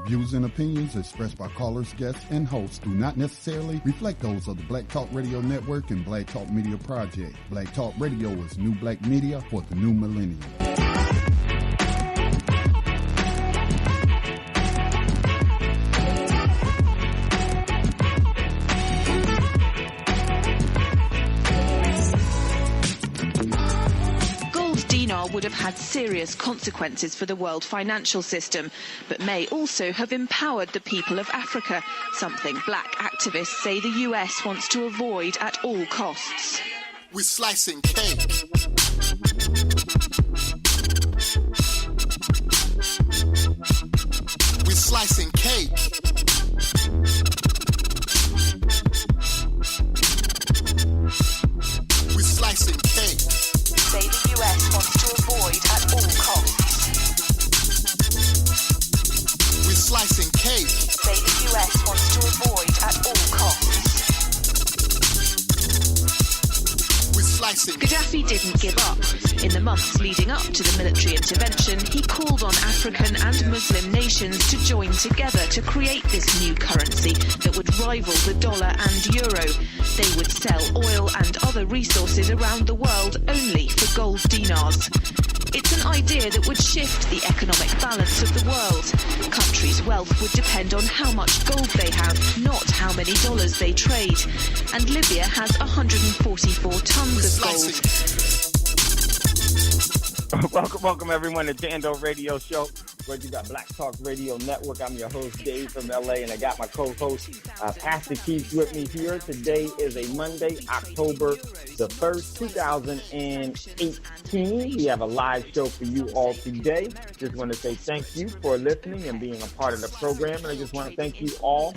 views and opinions expressed by callers, guests, and hosts do not necessarily reflect those of the Black Talk Radio Network and Black Talk Media Project. Black Talk Radio is new black media for the new millennium. Would have had serious consequences for the world financial system, but may also have empowered the people of Africa, something black activists say the US wants to avoid at all costs. We're slicing cake. We're slicing cake. We're slicing cake. Say the US wants to avoid at all costs. We're slicing cake. Say the US wants to avoid at all costs. We're slicing. Gaddafi didn't give up. In the months leading up to the military intervention, he called on African and Muslim nations to join together to create this new currency that would rival the dollar and euro. They would sell oil and other resources around the world only for gold dinars. It's an idea that would shift the economic balance of the world. Countries' wealth would depend on how much gold they have, not how many dollars they trade. And Libya has 144 tons of gold. Welcome everyone to Thando Radio Show, where you got Black Talk Radio Network. I'm your host, Dave from LA, and I got my co-host, Pastor Keith, with me here. Today is a Monday, October the 1st, 2018. We have a live show for you all today. Just want to say thank you for listening and being a part of the program. And I just want to thank you all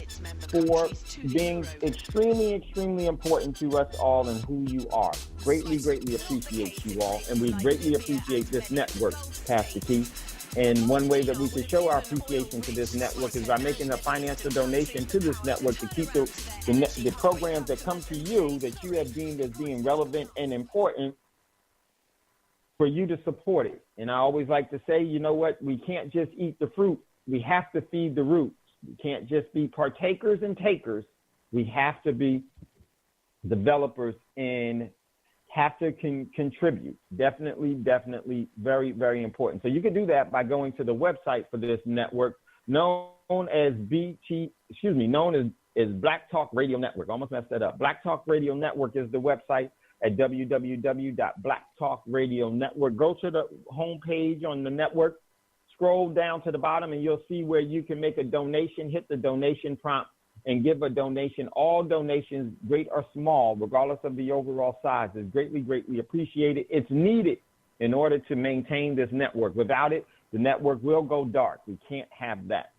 for being extremely, extremely important to us all and who you are. Greatly, greatly appreciate you all. And we greatly appreciate this network, Pastor Keith. And one way that we can show our appreciation to this network is by making a financial donation to this network to keep the programs that come to you that you have deemed as being relevant and important for you to support it. And I always like to say, you know what? We can't just eat the fruit. We have to feed the roots. We can't just be partakers and takers. We have to be developers and have to contribute. Definitely, very, very important. So you can do that by going to the website for this network, known as Black Talk Radio Network. Almost messed that up. Black Talk Radio Network is the website at www.blacktalkradionetwork. Go to the homepage on the network, scroll down to the bottom, and you'll see where you can make a donation. Hit the donation prompt and give a donation. All donations, great or small, regardless of the overall size, is greatly, greatly appreciated. It's needed in order to maintain this network. Without it, the network will go dark. We can't have that.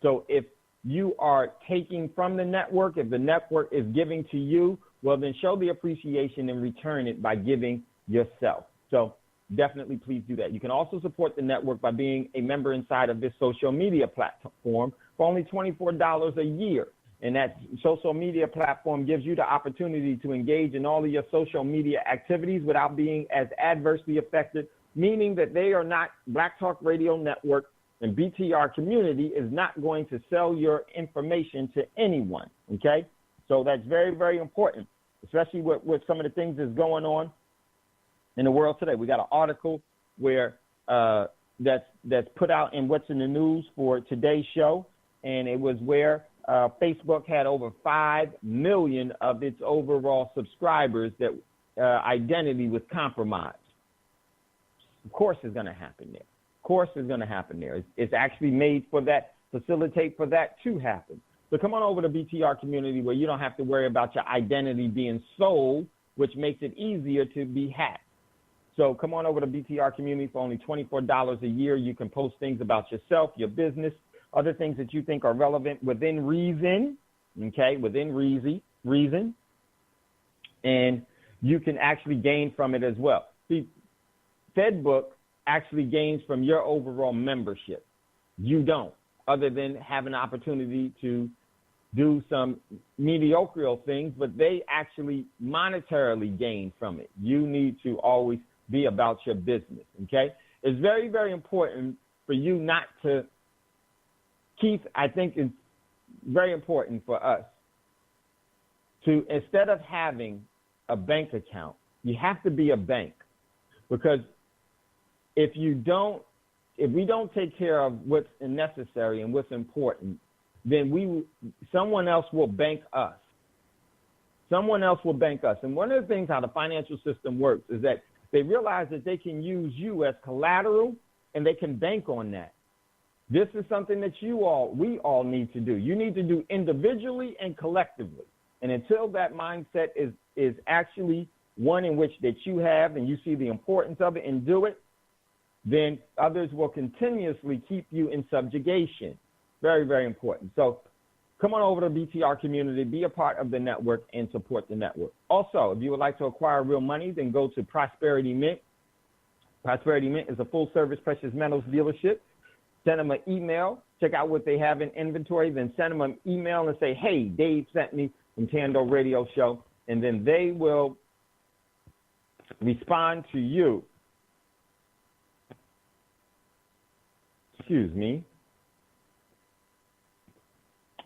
So if you are taking from the network, if the network is giving to you, well, then show the appreciation and return it by giving yourself. So definitely please do that. You can also support the network by being a member inside of this social media platform for only $24 a year. And that social media platform gives you the opportunity to engage in all of your social media activities without being as adversely affected, meaning that they are not, Black Talk Radio Network and BTR community is not going to sell your information to anyone, okay? So that's very, very important, especially with some of the things that's going on in the world today. We got an article where that's put out in What's in the News for today's show, and it was where Facebook had over 5 million of its overall subscribers that identity was compromised. Of course it's going to happen there. Of course it's going to happen there. It's actually made for that, facilitate for that to happen. So come on over to BTR community where you don't have to worry about your identity being sold, which makes it easier to be hacked. So come on over to BTR community for only $24 a year. You can post things about yourself, your business, other things that you think are relevant within reason, okay, within reason, and you can actually gain from it as well. See, FedBook actually gains from your overall membership. You don't, other than have an opportunity to do some mediocre things, but they actually monetarily gain from it. You need to always be about your business, okay? It's very, very important for you not to Keith, I think it's very important for us to, instead of having a bank account, you have to be a bank, because if we don't take care of what's necessary and what's important, then someone else will bank us. Someone else will bank us. And one of the things how the financial system works is that they realize that they can use you as collateral and they can bank on that. This is something that we all need to do. You need to do individually and collectively. And until that mindset is actually one in which that you have and you see the importance of it and do it, then others will continuously keep you in subjugation. Very, very important. So come on over to BTR community, be a part of the network, and support the network. Also, if you would like to acquire real money, then go to Prosperity Mint. Prosperity Mint is a full-service precious metals dealership. Send them an email, check out what they have in inventory, then send them an email and say, hey, Dave sent me from Thando Radio Show, and then they will respond to you. Excuse me.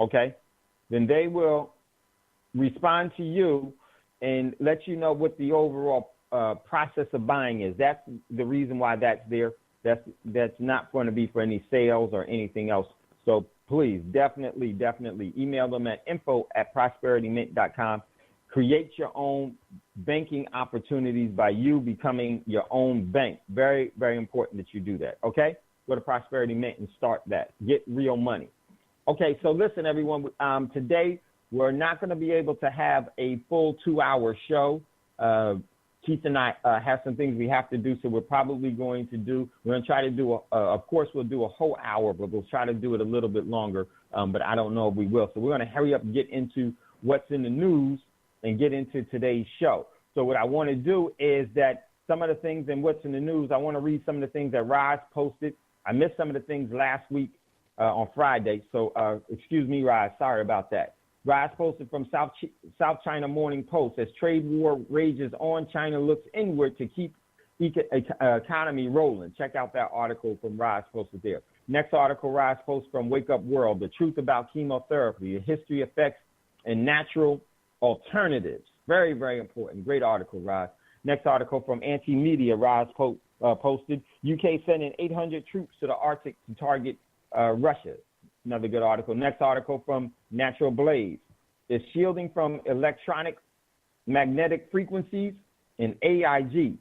Okay? Then they will respond to you and let you know what the overall process of buying is. That's the reason why that's there. That's not going to be for any sales or anything else. So please, definitely email them at info@prosperitymint.com. Create your own banking opportunities by you becoming your own bank. Very, very important that you do that, okay? Go to Prosperity Mint and start that. Get real money. Okay, so listen, everyone. Today, we're not going to be able to have a full 2-hour show. Keith and I have some things we have to do, so we're probably going to try to do, of course, we'll do a whole hour, but we'll try to do it a little bit longer, but I don't know if we will. So we're going to hurry up and get into what's in the news and get into today's show. So what I want to do is that some of the things in what's in the news, I want to read some of the things that Roz posted. I missed some of the things last week on Friday, so excuse me, Roz, sorry about that. Rise posted from South China Morning Post. As trade war rages on, China looks inward to keep economy rolling. Check out that article from Rise posted there. Next article, Rise post from Wake Up World, the truth about chemotherapy, the history, effects, and natural alternatives. Very, very important. Great article, Rise. Next article from Anti-Media, Rise posted, UK sending 800 troops to the Arctic to target Russia. Another good article. Next article from Natural Blaze. Is shielding from electronic magnetic frequencies in AIG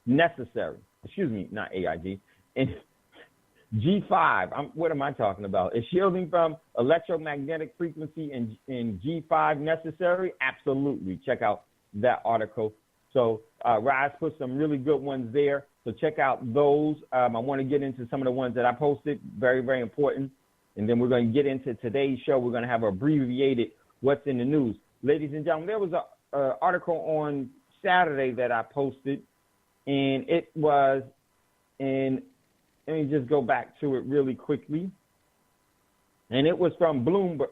necessary? Excuse me, not AIG. In G5. What am I talking about? Is shielding from electromagnetic frequency in G5 necessary? Absolutely. Check out that article. So Rise put some really good ones there. So check out those. I want to get into some of the ones that I posted. Very, very important. And then we're going to get into today's show. We're going to have abbreviated what's in the news. Ladies and gentlemen, there was an article on Saturday that I posted, and it was in, let me just go back to it really quickly. And it was from Bloomberg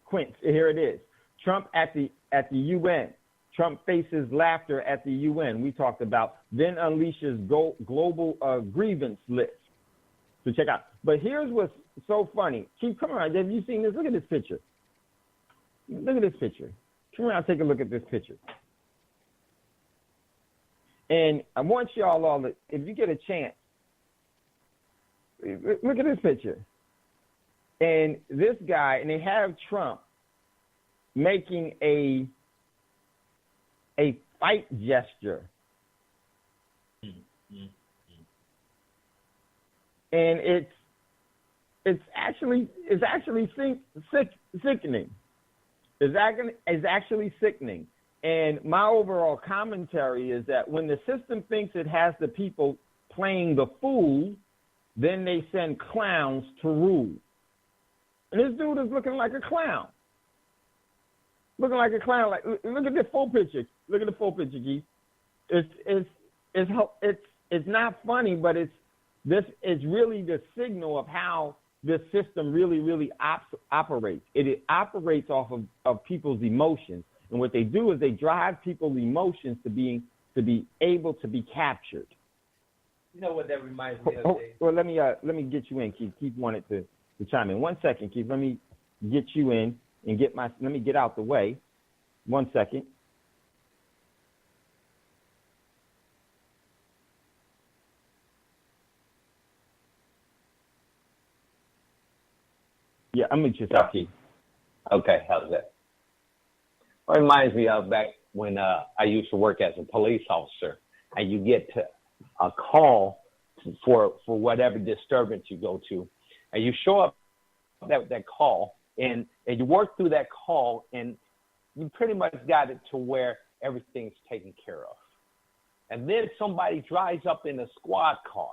Quince. Here it is. Trump at the UN. Trump faces laughter at the UN. We talked about, then unleashes global grievance list. So check out. But here's what's so funny. Keep coming around. Have you seen this? Look at this picture. Look at this picture. Come around, take a look at this picture. And I want y'all all to, if you get a chance, look at this picture. And this guy, and they have Trump making a fight gesture. And it's actually sickening. It's actually sickening. And my overall commentary is that when the system thinks it has the people playing the fool, then they send clowns to rule. And this dude is looking like a clown. Looking like a clown. Like, look at the full picture. Look at the full picture, Keith. It's not funny, but it's really the signal of how this system really operates. It operates off of people's emotions, and what they do is they drive people's emotions to be able to be captured. You know what that reminds me of, Dave? Well, let me get you in, Keith. Keith wanted to chime in. 1 second, Keith. Let me get you in and let me get out the way. 1 second. Yeah, I'm gonna just Keith. Okay, how's that? Well, it reminds me of back when I used to work as a police officer, and you get to a call for whatever disturbance you go to, and you show up that call, and you work through that call, and you pretty much got it to where everything's taken care of. And then somebody drives up in a squad car,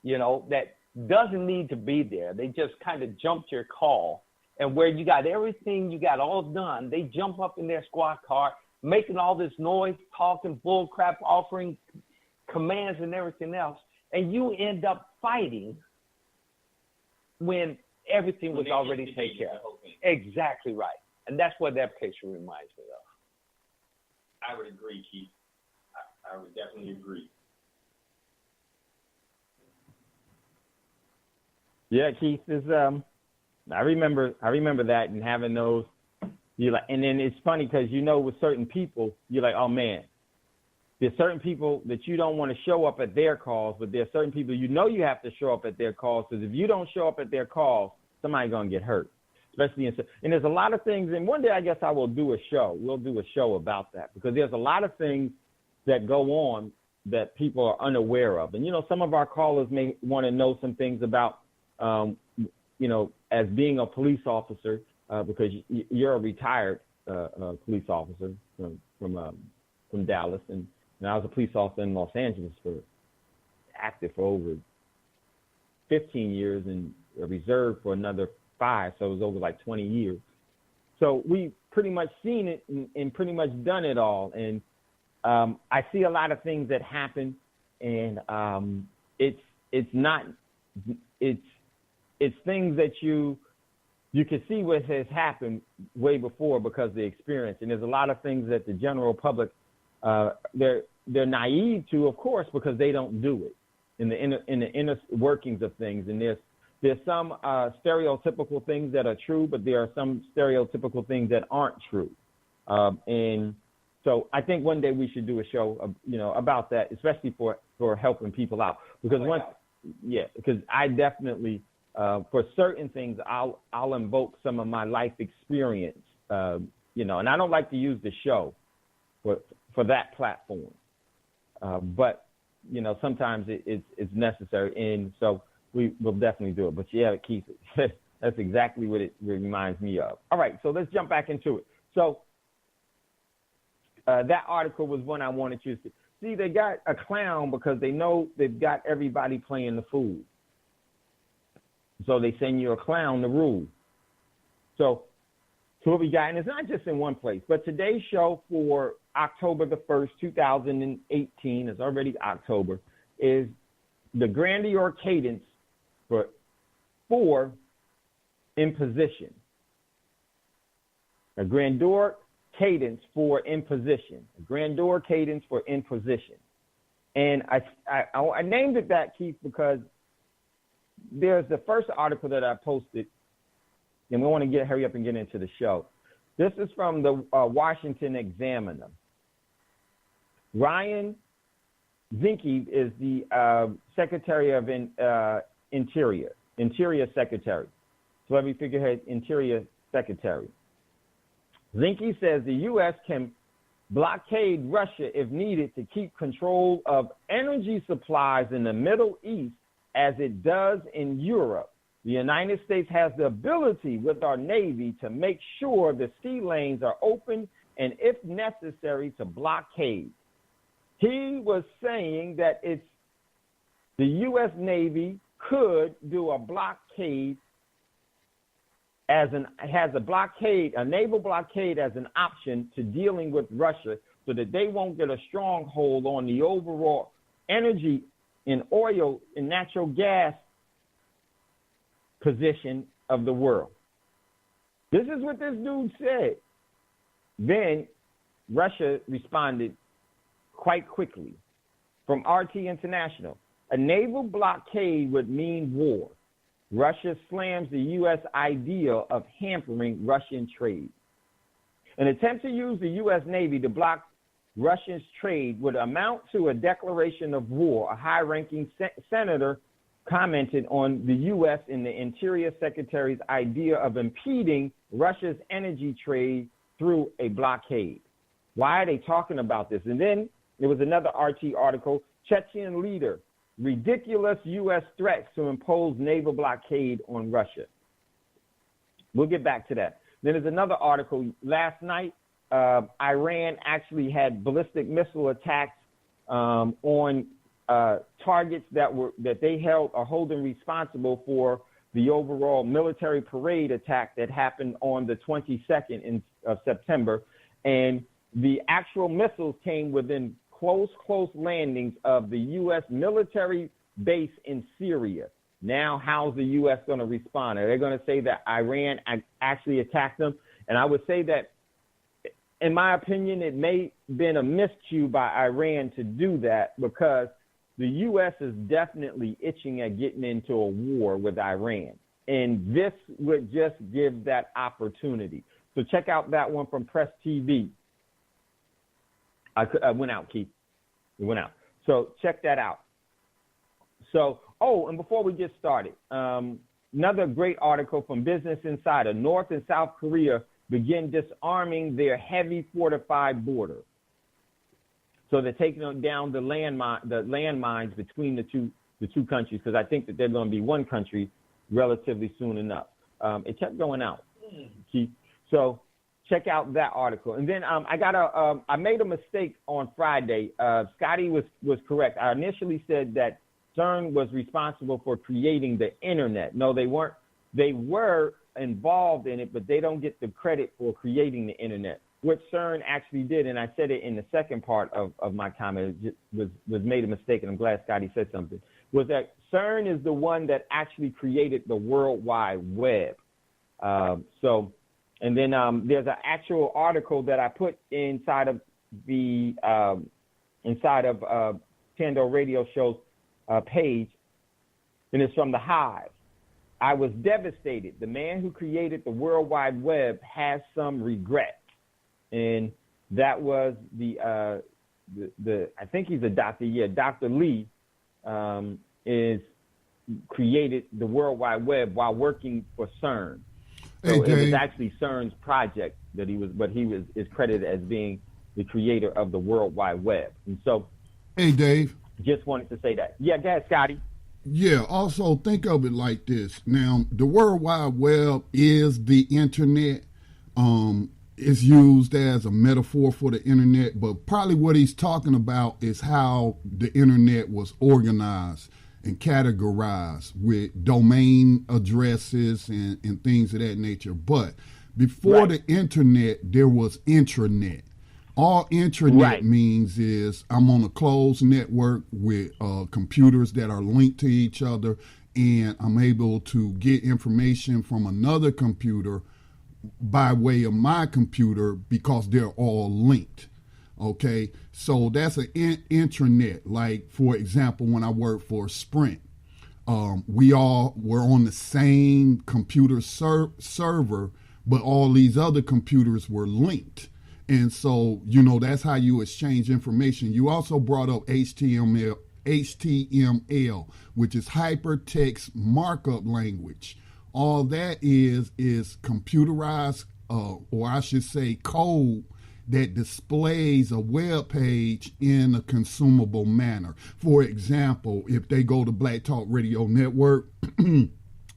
that doesn't need to be there. They just kind of jumped your call, and where you got everything, you got all done, they jump up in their squad car, making all this noise, talking bull crap, offering commands and everything else, and you end up fighting when everything was already taken care of. Exactly right. And that's what that picture reminds me of. I would agree, Keith. I would definitely agree. Yeah, Keith is. I remember that and having those. And then it's funny because with certain people, you're like, oh man, there's certain people that you don't want to show up at their calls, but there's certain people you have to show up at their calls, because if you don't show up at their calls, somebody's gonna get hurt. Especially and there's a lot of things. And one day I guess I will do a show. We'll do a show about that, because there's a lot of things that go on that people are unaware of. And some of our callers may want to know some things about. As being a police officer, because you're a retired police officer from Dallas, and I was a police officer in Los Angeles active for over 15 years and reserved for another 5, so it was over like 20 years. So we pretty much seen it and pretty much done it all, and I see a lot of things that happen, and it's things that you can see what has happened way before because of the experience. And there's a lot of things that the general public, they're naive to, of course, because they don't do it in the inner workings of things. And there's some stereotypical things that are true, but there are some stereotypical things that aren't true. And so I think one day we should do a show, about that, especially for helping people out. Because because I definitely, for certain things, I'll invoke some of my life experience, and I don't like to use the show for that platform, but sometimes it's necessary, and so we will definitely do it. But yeah, Keith, that's exactly what it reminds me of. All right, so let's jump back into it. So that article was one I wanted you to see. They got a clown because they know they've got everybody playing the fool. So they send you a clown to rule. So what we got, and it's not just in one place, but today's show for October the 1st, 2018, it's already October, is the Grandeur Cadence for Imposition. A Grandeur Cadence for Imposition. A Grandeur Cadence for Imposition. And I named it that, Keith, because there's the first article that I posted, and we want to hurry up and get into the show. This is from the Washington Examiner. Ryan Zinke is the Secretary of Interior Secretary. So let me figure out Interior Secretary. Zinke says the U.S. can blockade Russia if needed to keep control of energy supplies in the Middle East as it does in Europe. The United States has the ability with our Navy to make sure the sea lanes are open and, if necessary, to blockade. He was saying that the U.S. Navy could do a blockade has a naval blockade as an option to dealing with Russia, so that they won't get a stronghold on the overall energy in oil and natural gas position of the world. This is what this dude said. Then Russia responded quite quickly from RT International. A naval blockade would mean war. Russia slams the U.S. idea of hampering Russian trade. An attempt to use the U.S. Navy to block Russia's trade would amount to a declaration of war. A high-ranking senator commented on the U.S. and the Interior Secretary's idea of impeding Russia's energy trade through a blockade. Why are they talking about this? And then there was another RT article, Chechen leader, ridiculous U.S. threats to impose naval blockade on Russia. We'll get back to that. Then there's another article. Last night, Iran actually had ballistic missile attacks on targets that they held are holding responsible for the overall military parade attack that happened on the 22nd of September. And the actual missiles came within close landings of the U.S. military base in Syria. Now, how's the U.S. going to respond? Are they going to say that Iran actually attacked them? And I would say that, in my opinion, it may have been a miscue by Iran to do that, because the U.S. is definitely itching at getting into a war with Iran. And this would just give that opportunity. So check out that one from Press TV. I went out, Keith. It went out. So check that out. So, and before we get started, another great article from Business Insider. North and South Korea begin disarming their heavy fortified border. So they're taking down the landmines between the two countries, because I think that they're going to be one country relatively soon enough. It kept going out, Keith. So check out that article. And then I made a mistake on Friday. Scotty was correct. I initially said that CERN was responsible for creating the internet. No, they weren't. They were involved in it, but they don't get the credit for creating the internet. What CERN actually did, and I said it in the second part of my comment, was made a mistake, and I'm glad Scotty said something, was that CERN is the one that actually created the World Wide Web. And then there's an actual article that I put inside of the Thando Radio Show's page, and it's from The Hive. I was devastated. The man who created the World Wide Web has some regret. And that was the I think he's a doctor. Yeah, Dr. Lee is created the World Wide Web while working for CERN. So it was actually CERN's project that he is credited as being the creator of the World Wide Web. And so, hey, Dave, just wanted to say that. Yeah, go ahead, Scotty. Yeah, also think of it like this. Now, the World Wide Web is the internet. It's used as a metaphor for the internet, but probably what he's talking about is how the internet was organized and categorized with domain addresses and things of that nature. But before the internet, there was intranet. All intranet means is I'm on a closed network with computers that are linked to each other, and I'm able to get information from another computer by way of my computer because they're all linked. Okay, so that's an intranet. Like, for example, when I worked for Sprint, we all were on the same computer server, but all these other computers were linked. And so, that's how you exchange information. You also brought up HTML, which is hypertext markup language. All that is computerized, or I should say code, that displays a web page in a consumable manner. For example, if they go to Black Talk Radio Network and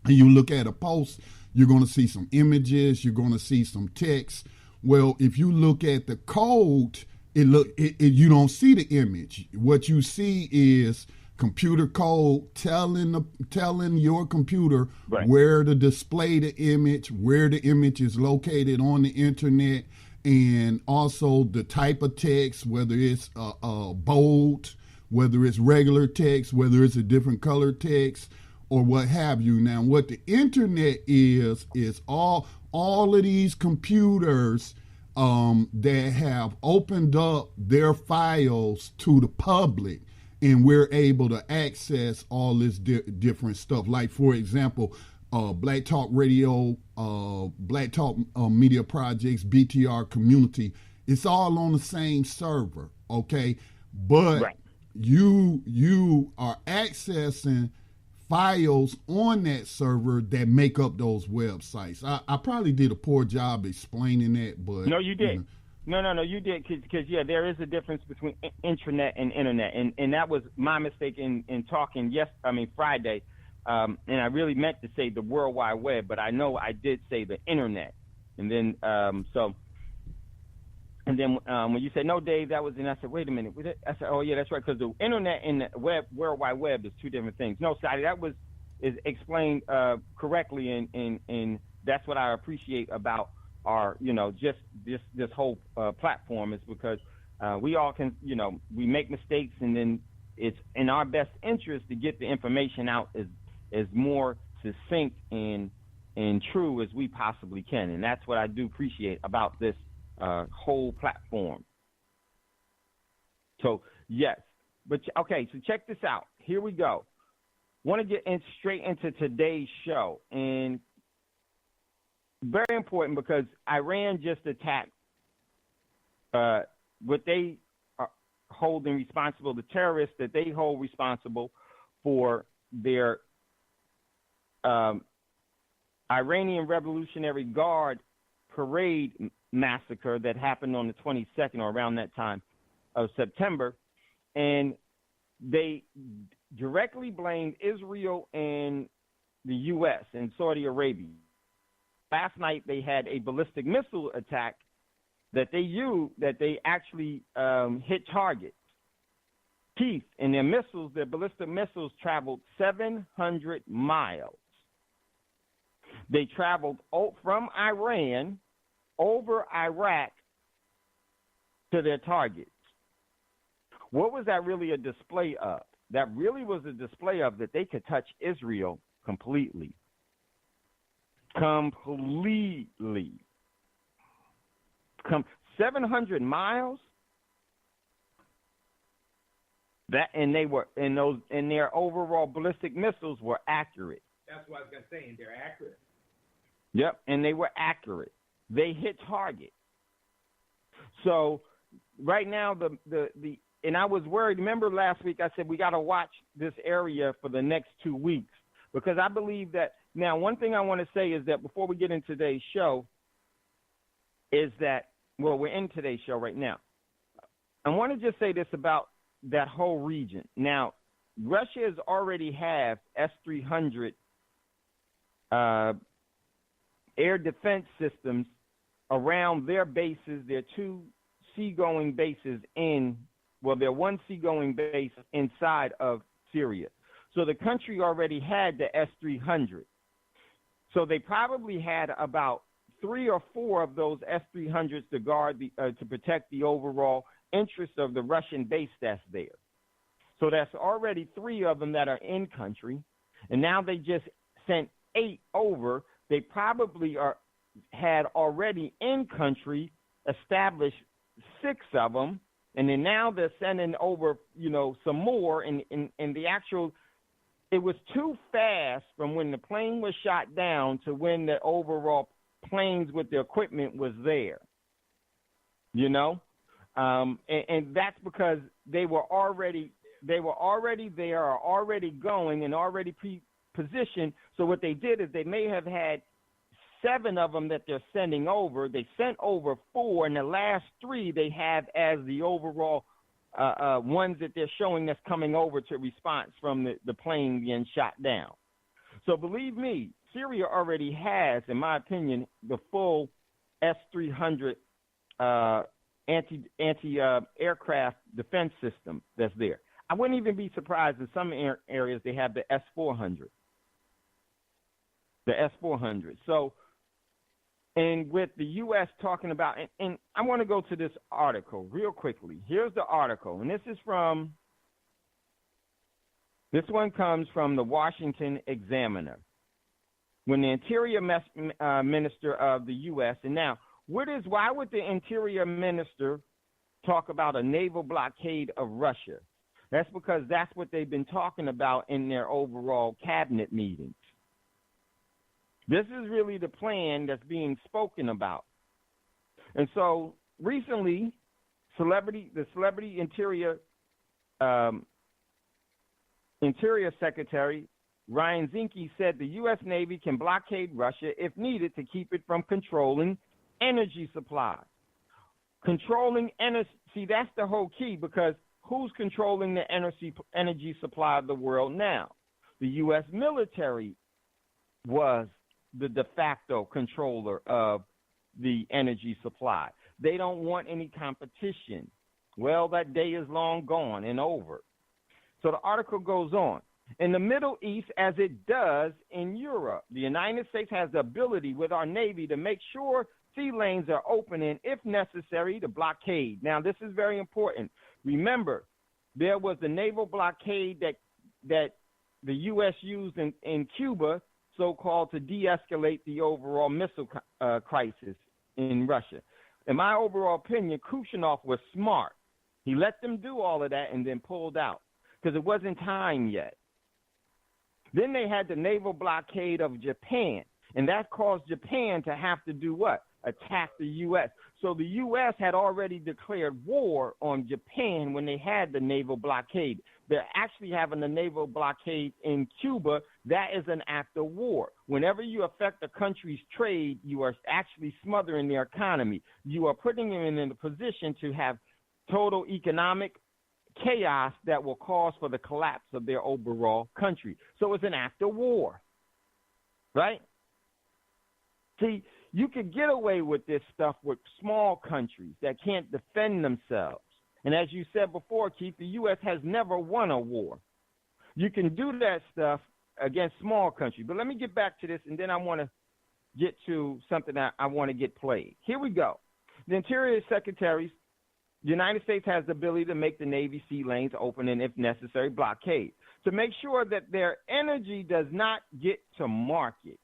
you look at a post, you're going to see some images, you're going to see some text. Well, if you look at the code, you don't see the image. What you see is computer code telling your computer where to display the image, where the image is located on the internet, and also the type of text, whether it's bold, whether it's regular text, whether it's a different color text, or what have you. Now, what the internet is all of these computers that have opened up their files to the public. and we're able to access all this different stuff. Like, for example, Black Talk Radio, Black Talk Media Projects, BTR Community, it's all on the same server, okay? But right. you are accessing files on that server that make up those websites. I probably did a poor job explaining that, but no, you did. No, you did, because there is a difference between intranet and internet, and that was my mistake in talking Friday, and I really meant to say the World Wide Web, but I know I did say the internet, and then when you said no, Dave, that was, and I said, wait a minute, I said, oh yeah, that's right, because the internet and the World Wide Web is two different things. No, Scotty, that is explained correctly, and that's what I appreciate about our, just this whole platform, is because we all can, we make mistakes, and then it's in our best interest to get the information out as more succinct and true as we possibly can, and that's what I do appreciate about this whole platform. So yes, but okay, so check this out. Here we go. Want to get straight into today's show, and very important because Iran just attacked what they are holding responsible, the terrorists that they hold responsible for their Iranian Revolutionary Guard parade massacre that happened on the 22nd or around that time of September. And they directly blamed Israel and the U.S. and Saudi Arabia. Last night they had a ballistic missile attack that they actually hit targets. Keith, and their ballistic missiles traveled 700 miles. They traveled from Iran over Iraq to their targets. What was that really a display of? That really was a display of that they could touch Israel completely. 700 miles. That, and they were, and their overall ballistic missiles were accurate. That's what I was gonna say, and they're accurate. Yep, and they were accurate. They hit target. So right now the and I was worried. Remember last week I said we got to watch this area for the next 2 weeks, because I believe that. Now, one thing I want to say is that before we get into today's show is that, well, we're in today's show right now. I want to just say this about that whole region. Now, Russia has already have S-300 air defense systems around their bases, their two seagoing bases their one seagoing base inside of Syria. So the country already had the S-300. So they probably had about 3 or 4 of those S-300s to guard to protect the overall interest of the Russian base that's there. So that's already 3 of them that are in country, and now they just sent 8 over. They probably had already in country established 6 of them, and then now they're sending over, some more. And the actual, it was too fast from when the plane was shot down to when the overall planes with the equipment was there. And that's because they were already there, or already going and already pre-positioned. So what they did is they may have had 7 of them that they're sending over. They sent over 4, and the last 3 they have as the overall ones that they're showing that's coming over to response from the plane being shot down. So believe me, Syria already has, in my opinion, the full S-300 anti-aircraft defense system that's there. I wouldn't even be surprised in some areas they have the S-400. The S-400. So, and with the U.S. talking about, and I want to go to this article real quickly. Here's the article, and this one comes from the Washington Examiner. When the Interior Minister of the U.S., and now, why would the Interior Minister talk about a naval blockade of Russia? That's because that's what they've been talking about in their overall cabinet meetings. This is really the plan that's being spoken about. And so recently, the celebrity Interior Secretary Ryan Zinke said the U.S. Navy can blockade Russia if needed to keep it from controlling energy supply. Controlling energy, see, that's the whole key, because who's controlling the energy supply of the world now? The U.S. military was the de facto controller of the energy supply. They don't want any competition. Well, that day is long gone and over. So the article goes on. In the Middle East, as it does in Europe, the United States has the ability with our Navy to make sure sea lanes are open and, if necessary, to blockade. Now, this is very important. Remember, there was the naval blockade that the U.S. used in Cuba, so-called, to de-escalate the overall missile crisis in Russia. In my overall opinion, Khrushchev was smart. He let them do all of that and then pulled out because it wasn't time yet. Then they had the naval blockade of Japan, and that caused Japan to have to do what? Attack the U.S. So the U.S. had already declared war on Japan when they had the naval blockade. They're actually having the naval blockade in Cuba. That is an act of war. Whenever you affect a country's trade, you are actually smothering their economy. You are putting them in a position to have total economic chaos that will cause for the collapse of their overall country. So it's an act of war, right? See, you could get away with this stuff with small countries that can't defend themselves. And as you said before, Keith, the U.S. has never won a war. You can do that stuff against small countries. But let me get back to this, and then I want to get to something that I want to get played. Here we go. The Interior Secretary, the United States has the ability to make the Navy sea lanes open and, if necessary, blockade to make sure that their energy does not get to market.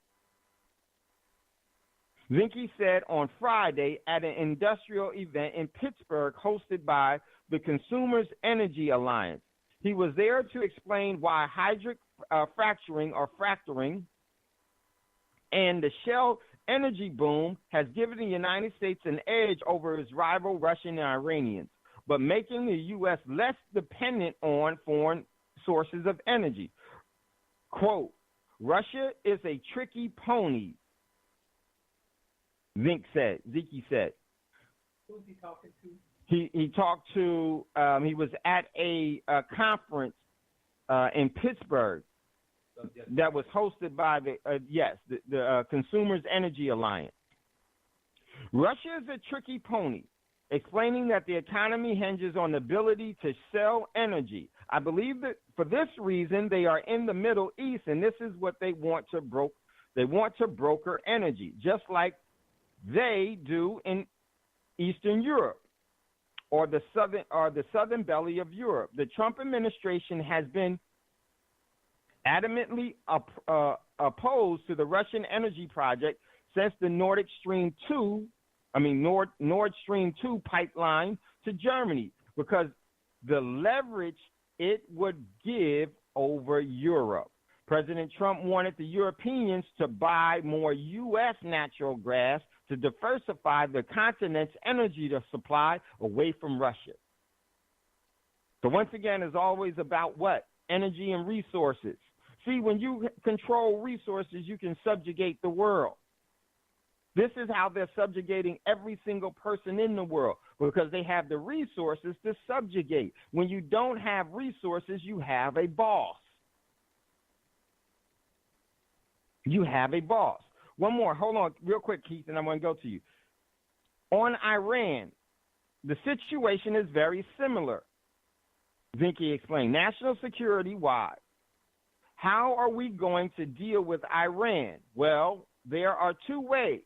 Zinke said on Friday at an industrial event in Pittsburgh hosted by the Consumers Energy Alliance. He was there to explain why hydric fracturing and the shell energy boom has given the United States an edge over its rival Russian and Iranians, but making the U.S. less dependent on foreign sources of energy. Quote, Russia is a tricky pony, Zinke said. Who's he talking to? He talked to, he was at a conference in Pittsburgh that was hosted by the Consumers Energy Alliance. Russia is a tricky pony, explaining that the economy hinges on the ability to sell energy. I believe that for this reason, they are in the Middle East, and this is what they want to broker. They want to broker energy, just like they do in Eastern Europe or the southern belly of Europe. The Trump administration has been adamantly opposed to the Russian energy project since the Nord Stream 2 pipeline to Germany, because the leverage it would give over Europe. President Trump wanted the Europeans to buy more U.S. natural gas to diversify the continent's energy supply away from Russia. So once again, it's always about what? Energy and resources. See, when you control resources, you can subjugate the world. This is how they're subjugating every single person in the world, because they have the resources to subjugate. When you don't have resources, you have a boss. You have a boss. One more. Hold on real quick, Keith, and I'm going to go to you. On Iran, the situation is very similar. Zinke explained. National security, why? How are we going to deal with Iran? Well, there are two ways.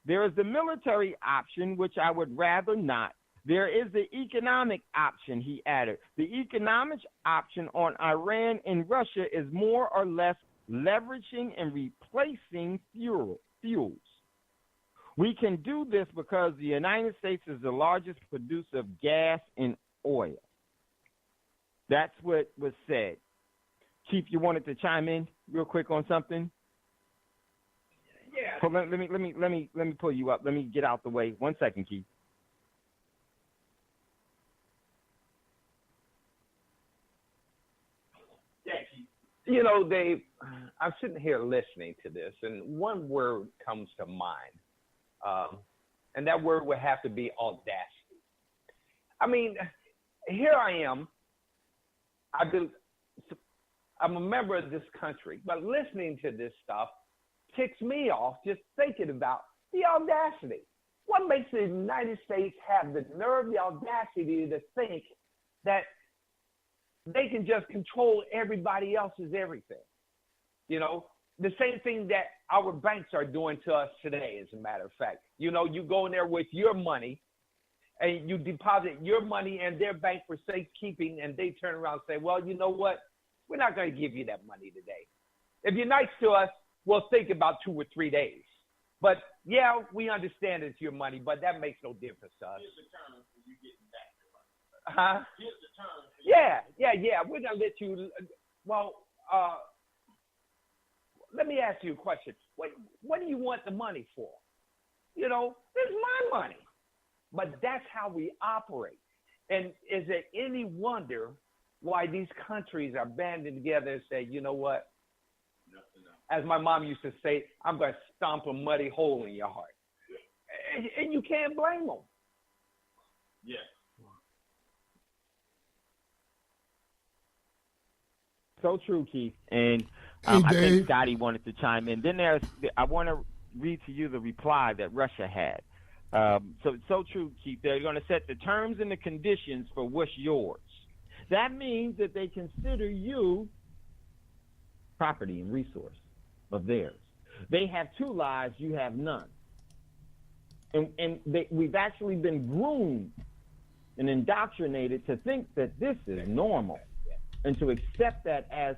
There is the military option, which I would rather not. There is the economic option, he added. The economic option on Iran and Russia is more or less leveraging and replacing fuels. We can do this because the United States is the largest producer of gas and oil. That's what was said. Chief, you wanted to chime in real quick on something? Yeah. So let me pull you up. Let me get out the way. 1 second, Keith. Yeah, Keith. You know, Dave, I'm sitting here listening to this, and one word comes to mind, and that word would have to be audacity. I mean, here I am. I'm a member of this country, but listening to this stuff ticks me off just thinking about the audacity. What makes the United States have the nerve, the audacity to think that they can just control everybody else's everything? You know, the same thing that our banks are doing to us today, as a matter of fact. You know, you go in there with your money and you deposit your money in their bank for safekeeping, and they turn around and say, well, you know what? We're not going to give you that money today. If you're nice to us, we'll think about 2 or 3 days. But, yeah, we understand it's your money, but that makes no difference to us. Here's the term for you getting back your money. Huh? Here's the term for you. Yeah. We're going to let you – well, let me ask you a question. What do you want the money for? You know, it's my money. But that's how we operate. And is it any wonder why these countries are banding together and say, you know what? As my mom used to say, I'm going to stomp a muddy hole in your heart. And you can't blame them. Yeah. So true, Keith. And Hey, I think Dave. Scotty wanted to chime in. Then I want to read to you the reply that Russia had. So it's so true, Keith. They're going to set the terms and the conditions for what's yours. That means that they consider you property and resource of theirs. They have 2 lives, you have none. And we've actually been groomed and indoctrinated to think that this is normal and to accept that as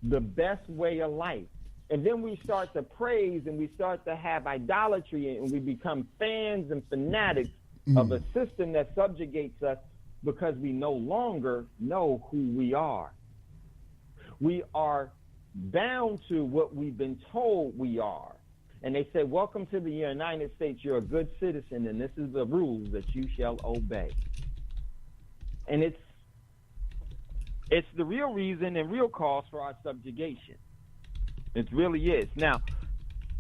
the best way of life. And then we start to praise and we start to have idolatry, and we become fans and fanatics of a system that subjugates us because we no longer know who we are. We are bound to what we've been told we are. And they say, welcome to the United States. You're a good citizen, and this is the rules that you shall obey. And it's the real reason and real cause for our subjugation. It really is. Now,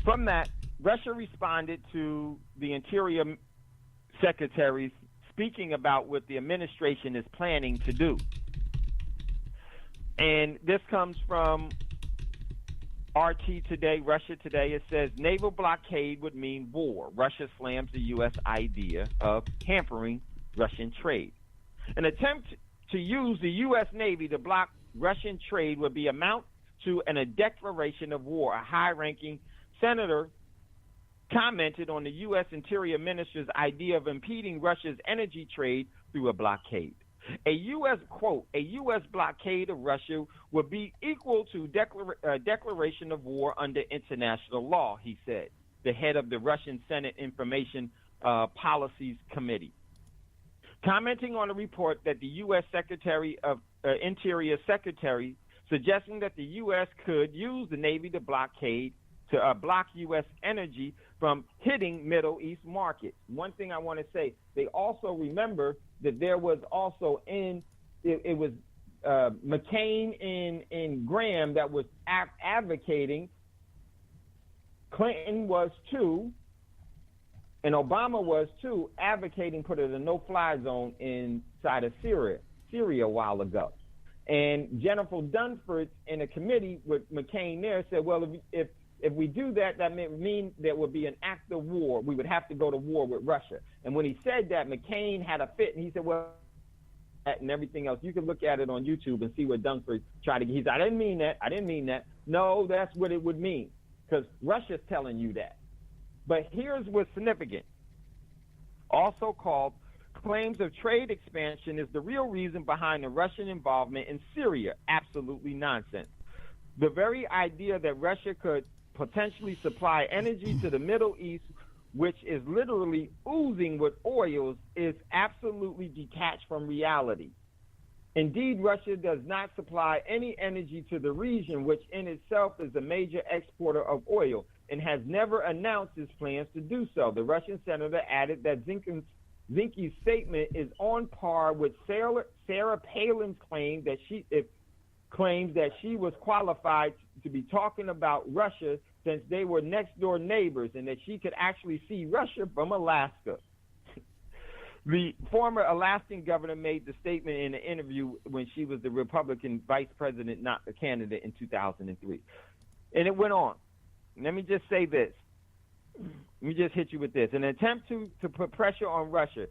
from that, Russia responded to the Interior Secretary speaking about what the administration is planning to do. And this comes from RT Today, Russia Today. It says, naval blockade would mean war. Russia slams the U.S. idea of hampering Russian trade. An attempt to use the U.S. Navy to block Russian trade would be amount to a declaration of war. A high-ranking senator commented on the U.S. Interior Minister's idea of impeding Russia's energy trade through a blockade. A U.S. blockade of Russia would be equal to declaration of war under international law, he said, the head of the Russian Senate Information Policies Committee. Commenting on a report that the U.S. Interior Secretary suggesting that the U.S. could use the Navy to block U.S. energy from hitting Middle East markets. One thing I want to say, they also remember that there was also McCain and Graham that was advocating. Clinton was too, and Obama was too, advocating putting a no-fly zone inside of Syria a while ago. And Jennifer Dunford in a committee with McCain there said, well, if we do that, that may mean there would be an act of war. We would have to go to war with Russia. And when he said that, McCain had a fit, and he said, well, and everything else. You can look at it on YouTube and see what Dunford tried to get. He said, I didn't mean that. No, that's what it would mean, because Russia's telling you that. But here's what's significant. Also called claims of trade expansion is the real reason behind the Russian involvement in Syria. Absolutely nonsense. The very idea that Russia could potentially supply energy to the Middle East, which is literally oozing with oils, is absolutely detached from reality. Indeed, Russia does not supply any energy to the region, which in itself is a major exporter of oil, and has never announced its plans to do so. The Russian senator added that Zinke's statement is on par with Sarah Palin's claim that she was qualified to be talking about Russia since they were next door neighbors and that she could actually see Russia from Alaska. The former Alaskan governor made the statement in an interview when she was the Republican vice president, not the candidate, in 2003. And it went on. Let me just say this. Let me just hit you with this. An attempt to put pressure on Russia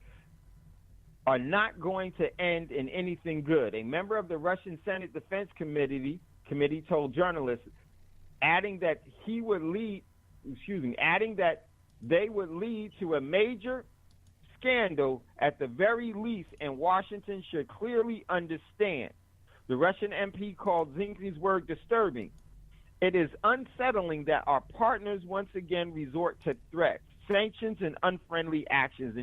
are not going to end in anything good. A member of the Russian Senate Defense Committee told journalists, adding that they would lead to a major scandal at the very least, and Washington should clearly understand. The Russian MP called Zinke's word disturbing. It is unsettling that our partners once again resort to threats, sanctions, and unfriendly actions.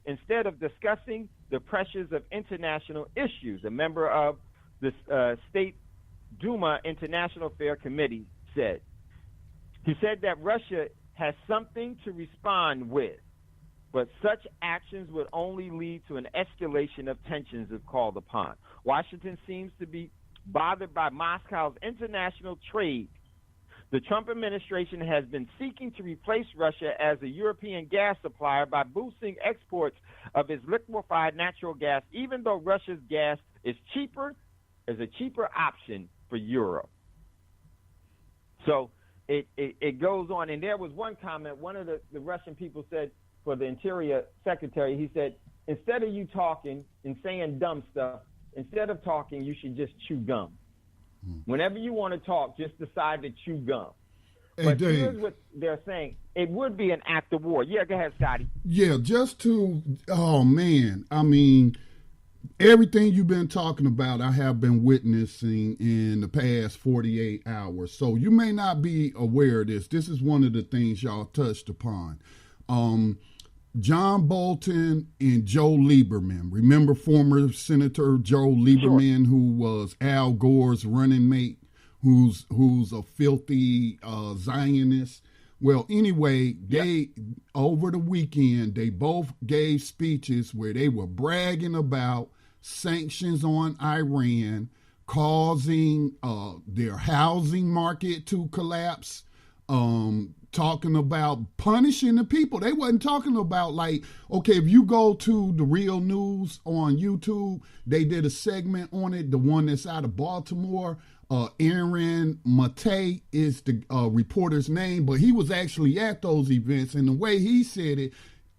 Instead of discussing the pressures of international issues, a member of the State Duma International Affairs Committee said. He said that Russia has something to respond with, but such actions would only lead to an escalation of tensions if called upon. Washington seems to be bothered by Moscow's international trade. The Trump administration has been seeking to replace Russia as a European gas supplier by boosting exports of its liquefied natural gas, even though Russia's gas is a cheaper option for Europe. So it goes on. And there was one comment, one of the Russian people said, for the Interior Secretary, he said, instead of you talking and saying dumb stuff, instead of talking, you should just chew gum. Whenever you want to talk, just decide to chew gum. Hey, but Dave, here's what they're saying. It would be an act of war. Yeah, go ahead, Scotty. Yeah, oh, man. I mean, everything you've been talking about, I have been witnessing in the past 48 hours. So you may not be aware of this. This is one of the things y'all touched upon. John Bolton and Joe Lieberman. Remember former Senator Joe Lieberman, sure, who was Al Gore's running mate, who's a filthy Zionist? Well, anyway, they over the weekend, they both gave speeches where they were bragging about sanctions on Iran, causing their housing market to collapse, talking about punishing the people. They wasn't talking about like, okay, if you go to the Real News on YouTube, they did a segment on it, the one that's out of Baltimore. Aaron Mate is the reporter's name, but he was actually at those events, and the way he said it,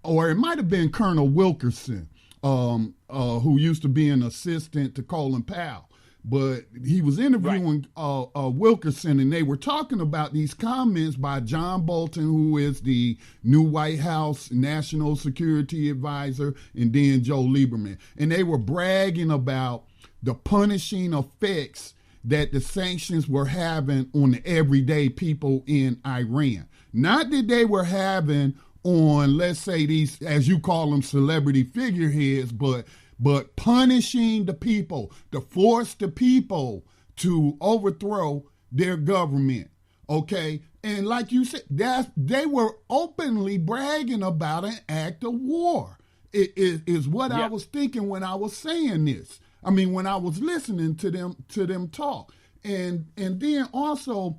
or it might have been Colonel Wilkerson, who used to be an assistant to Colin Powell. But he was interviewing Wilkerson, and they were talking about these comments by John Bolton, who is the new White House National Security Advisor, and then Joe Lieberman. And they were bragging about the punishing effects that the sanctions were having on the everyday people in Iran. Not that they were having on, let's say, these, as you call them, celebrity figureheads, but punishing the people, to force the people to overthrow their government, okay? And like you said, they were openly bragging about an act of war. It is what I was thinking when I was saying this. I mean, when I was listening to them talk. And then also,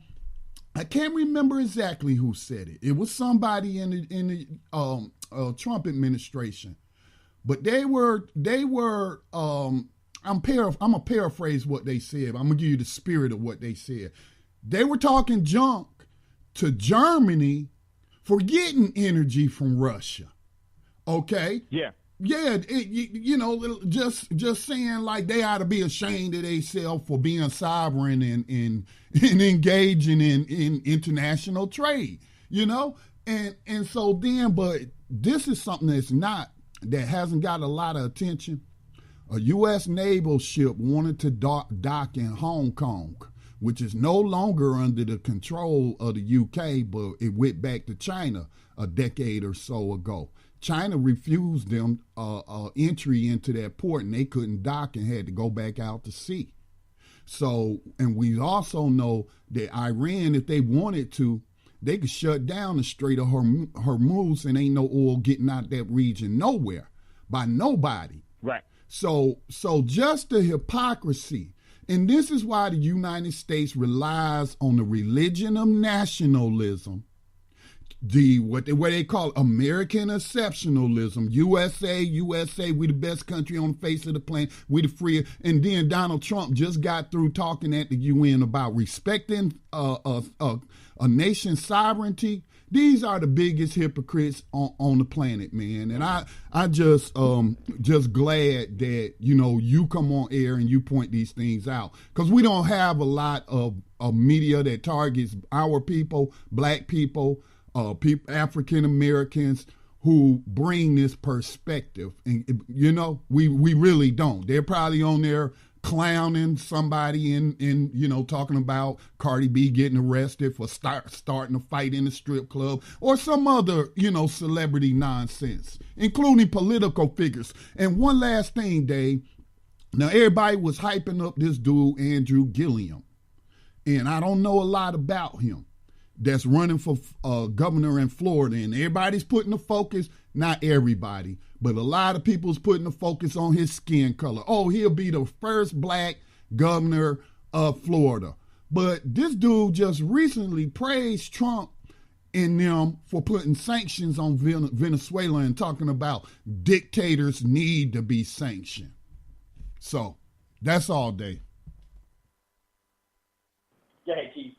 I can't remember exactly who said it. It was somebody in the Trump administration. But they were. I'm gonna paraphrase what they said. I'm gonna give you the spirit of what they said. They were talking junk to Germany for getting energy from Russia. Okay. Yeah. Yeah. Just saying like they ought to be ashamed of themselves for being sovereign and engaging in international trade. And so then, but this is something that hasn't got a lot of attention. A U.S. naval ship wanted to dock in Hong Kong, which is no longer under the control of the UK, but it went back to China a decade or so ago. China refused them entry into that port, and they couldn't dock and had to go back out to sea. So, and we also know that Iran, if they wanted to, they could shut down the Strait of Hormuz, and ain't no oil getting out that region nowhere by nobody. Right. So just the hypocrisy. And this is why the United States relies on the religion of nationalism, what they call American exceptionalism. USA, we the best country on the face of the planet. We the free. And then Donald Trump just got through talking at the UN about respecting a nation's sovereignty. These are the biggest hypocrites on the planet, man. And I just glad that, you come on air and you point these things out, because we don't have a lot of media that targets our people, black people, African Americans, who bring this perspective. And, we really don't. They're probably on there clowning somebody in talking about Cardi B getting arrested for starting a fight in a strip club or some other, celebrity nonsense, including political figures. And one last thing, Dave. Now, everybody was hyping up this dude, Andrew Gillum, and I don't know a lot about him, that's running for governor in Florida, and everybody's putting the focus, not everybody, but a lot of people's putting the focus on his skin color. Oh, he'll be the first black governor of Florida. But this dude just recently praised Trump and them for putting sanctions on Venezuela and talking about dictators need to be sanctioned. So that's all day. Go ahead, Keith.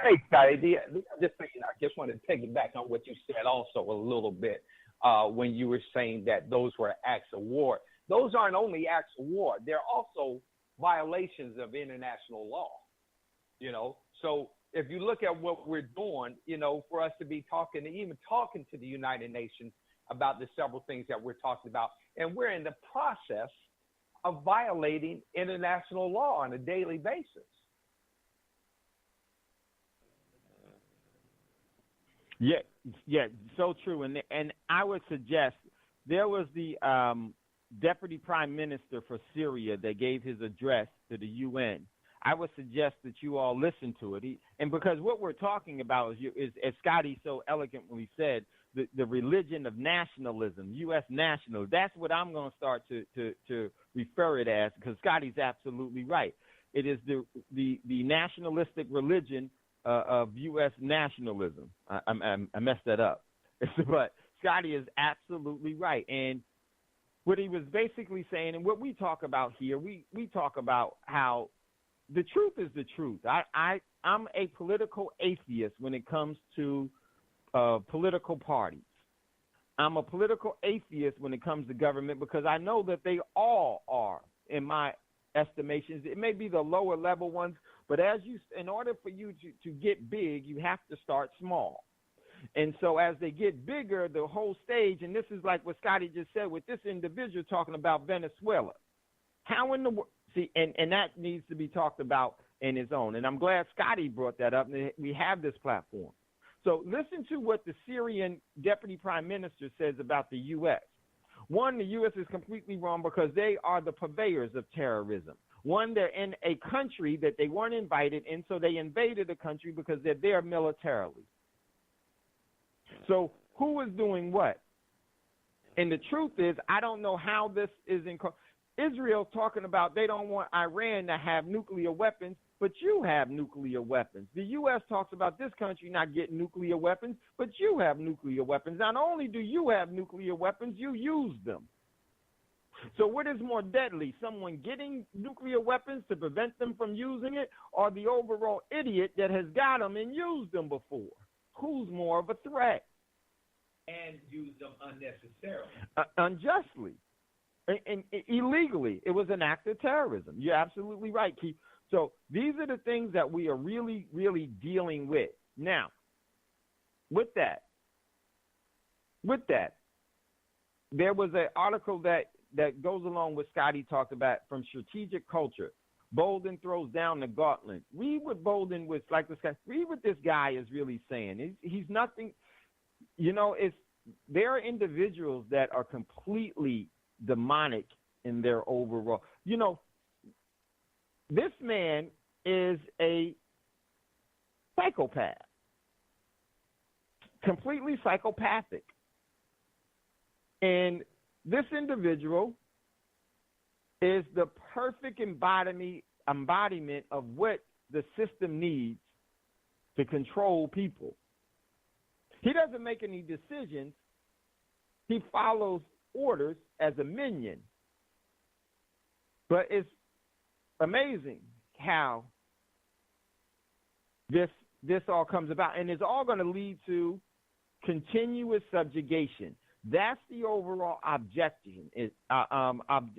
Hey, Scotty, I just want to take it back on what you said also a little bit when you were saying that those were acts of war. Those aren't only acts of war. They're also violations of international law, So if you look at what we're doing, for us to be talking to the United Nations about the several things that we're talking about, and we're in the process of violating international law on a daily basis. Yeah, so true. And I would suggest there was the deputy prime minister for Syria that gave his address to the UN. I would suggest that you all listen to it. And because what we're talking about is as Scotty so eloquently said, the religion of nationalism, U.S. national. That's what I'm going to start to refer it as, because Scotty's absolutely right. It is the nationalistic religion of U.S. nationalism. I messed that up. But Scotty is absolutely right. And what he was basically saying, and what we talk about here, we talk about how the truth is the truth. I'm a political atheist when it comes to political parties. I'm a political atheist when it comes to government, because I know that they all are, in my estimations. It may be the lower level ones, but in order for you to get big, you have to start small. And so as they get bigger, the whole stage, and this is like what Scotty just said with this individual talking about Venezuela. How in the world? See, and that needs to be talked about in its own. And I'm glad Scotty brought that up, and we have this platform. So listen to what the Syrian deputy prime minister says about the U.S. One, the U.S. is completely wrong because they are the purveyors of terrorism. One, they're in a country that they weren't invited in, so they invaded a country because they're there militarily. So who is doing what? And the truth is, I don't know how this is in Israel talking about they don't want Iran to have nuclear weapons, but you have nuclear weapons. The U.S. talks about this country not getting nuclear weapons, but you have nuclear weapons. Not only do you have nuclear weapons, you use them. So what is more deadly, someone getting nuclear weapons to prevent them from using it, or the overall idiot that has got them and used them before? Who's more of a threat? And use them unnecessarily. Unjustly. And illegally. It was an act of terrorism. You're absolutely right, Keith. So these are the things that we are really, really dealing with. Now, with that, there was an article that goes along with Scotty talked about from Strategic Culture. Bolden throws down the gauntlet. Read what Bolden was like. This guy. Read what this guy is really saying. He's nothing. there are individuals that are completely demonic in their overall. You know, this man is a psychopath, completely psychopathic. And this individual is the perfect embodiment of what the system needs to control people. He doesn't make any decisions. He follows orders as a minion. But it's amazing how this all comes about, and it's all going to lead to continuous subjugation. That's the overall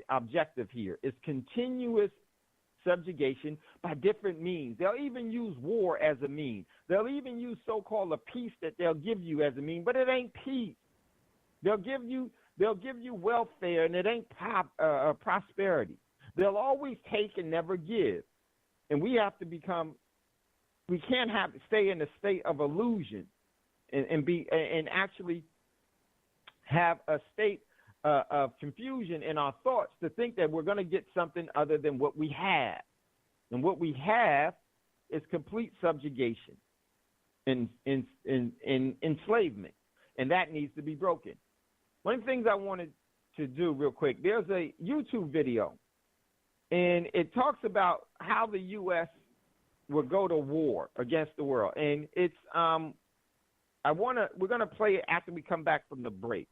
objective here, is continuous subjugation by different means. They'll even use war as a mean. They'll even use so-called a peace that they'll give you as a mean, but it ain't peace. They'll give you welfare, and it ain't prosperity. They'll always take and never give, and we have to become. We can't stay in a state of illusion, and actually have a state of confusion in our thoughts to think that we're going to get something other than what we have. And what we have is complete subjugation and enslavement, and that needs to be broken. One of the things I wanted to do real quick, there's a YouTube video, and it talks about how the U.S. will go to war against the world. And it's we're gonna play it after we come back from the break.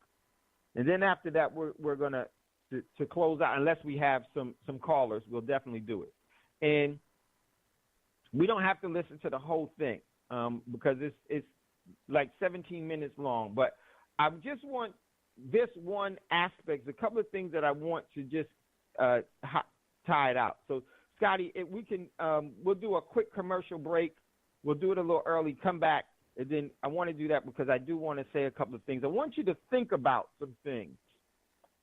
And then after that, we're gonna to close out, unless we have some callers, we'll definitely do it. And we don't have to listen to the whole thing because it's like 17 minutes long. But I just want this one aspect, a couple of things that I want to just tie it out. So, Scotty, if we can, we'll do a quick commercial break. We'll do it a little early, come back. And then I want to do that because I do want to say a couple of things. I want you to think about some things,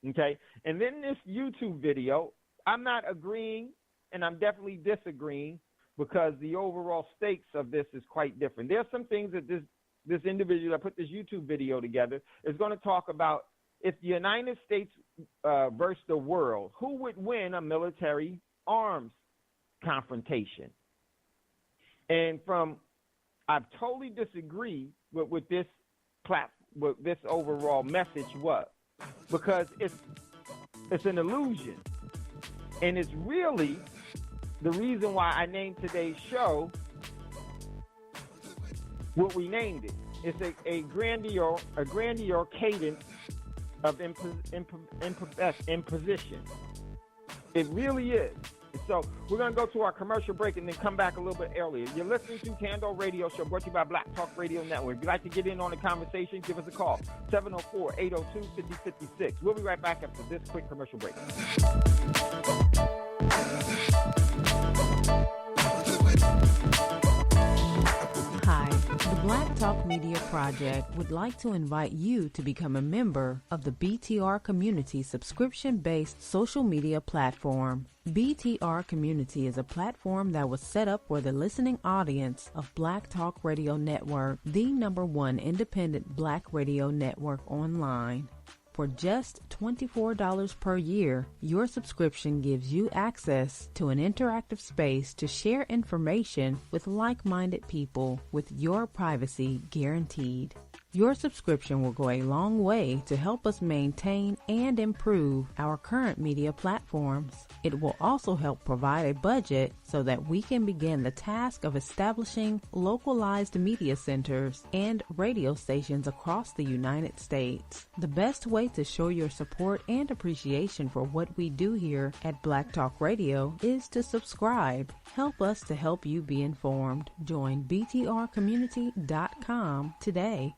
okay? And then this YouTube video, I'm not agreeing and I'm definitely disagreeing because the overall stakes of this is quite different. There are some things that this individual that put this YouTube video together is going to talk about. If the United States versus the world, who would win a military arms confrontation? And I totally disagree with what this overall message was, because it's an illusion, and it's really the reason why I named today's show what we named it. It's a Grandeur Cadence of Imposition. It really is. So we're going to go to our commercial break and then come back a little bit earlier. You're listening to Thando Radio Show, brought to you by Black Talk Radio Network. If you'd like to get in on the conversation, give us a call, 704-802-5056. We'll be right back after this quick commercial break. Hi, the Black Talk Media Project would like to invite you to become a member of the BTR Community subscription-based social media platform. BTR Community is a platform that was set up for the listening audience of Black Talk Radio Network, the #1 independent black radio network online. For just $24 per year, your subscription gives you access to an interactive space to share information with like-minded people with your privacy guaranteed. Your subscription will go a long way to help us maintain and improve our current media platforms. It will also help provide a budget so that we can begin the task of establishing localized media centers and radio stations across the United States. The best way to show your support and appreciation for what we do here at Black Talk Radio is to subscribe. Help us to help you be informed. Join btrcommunity.com today.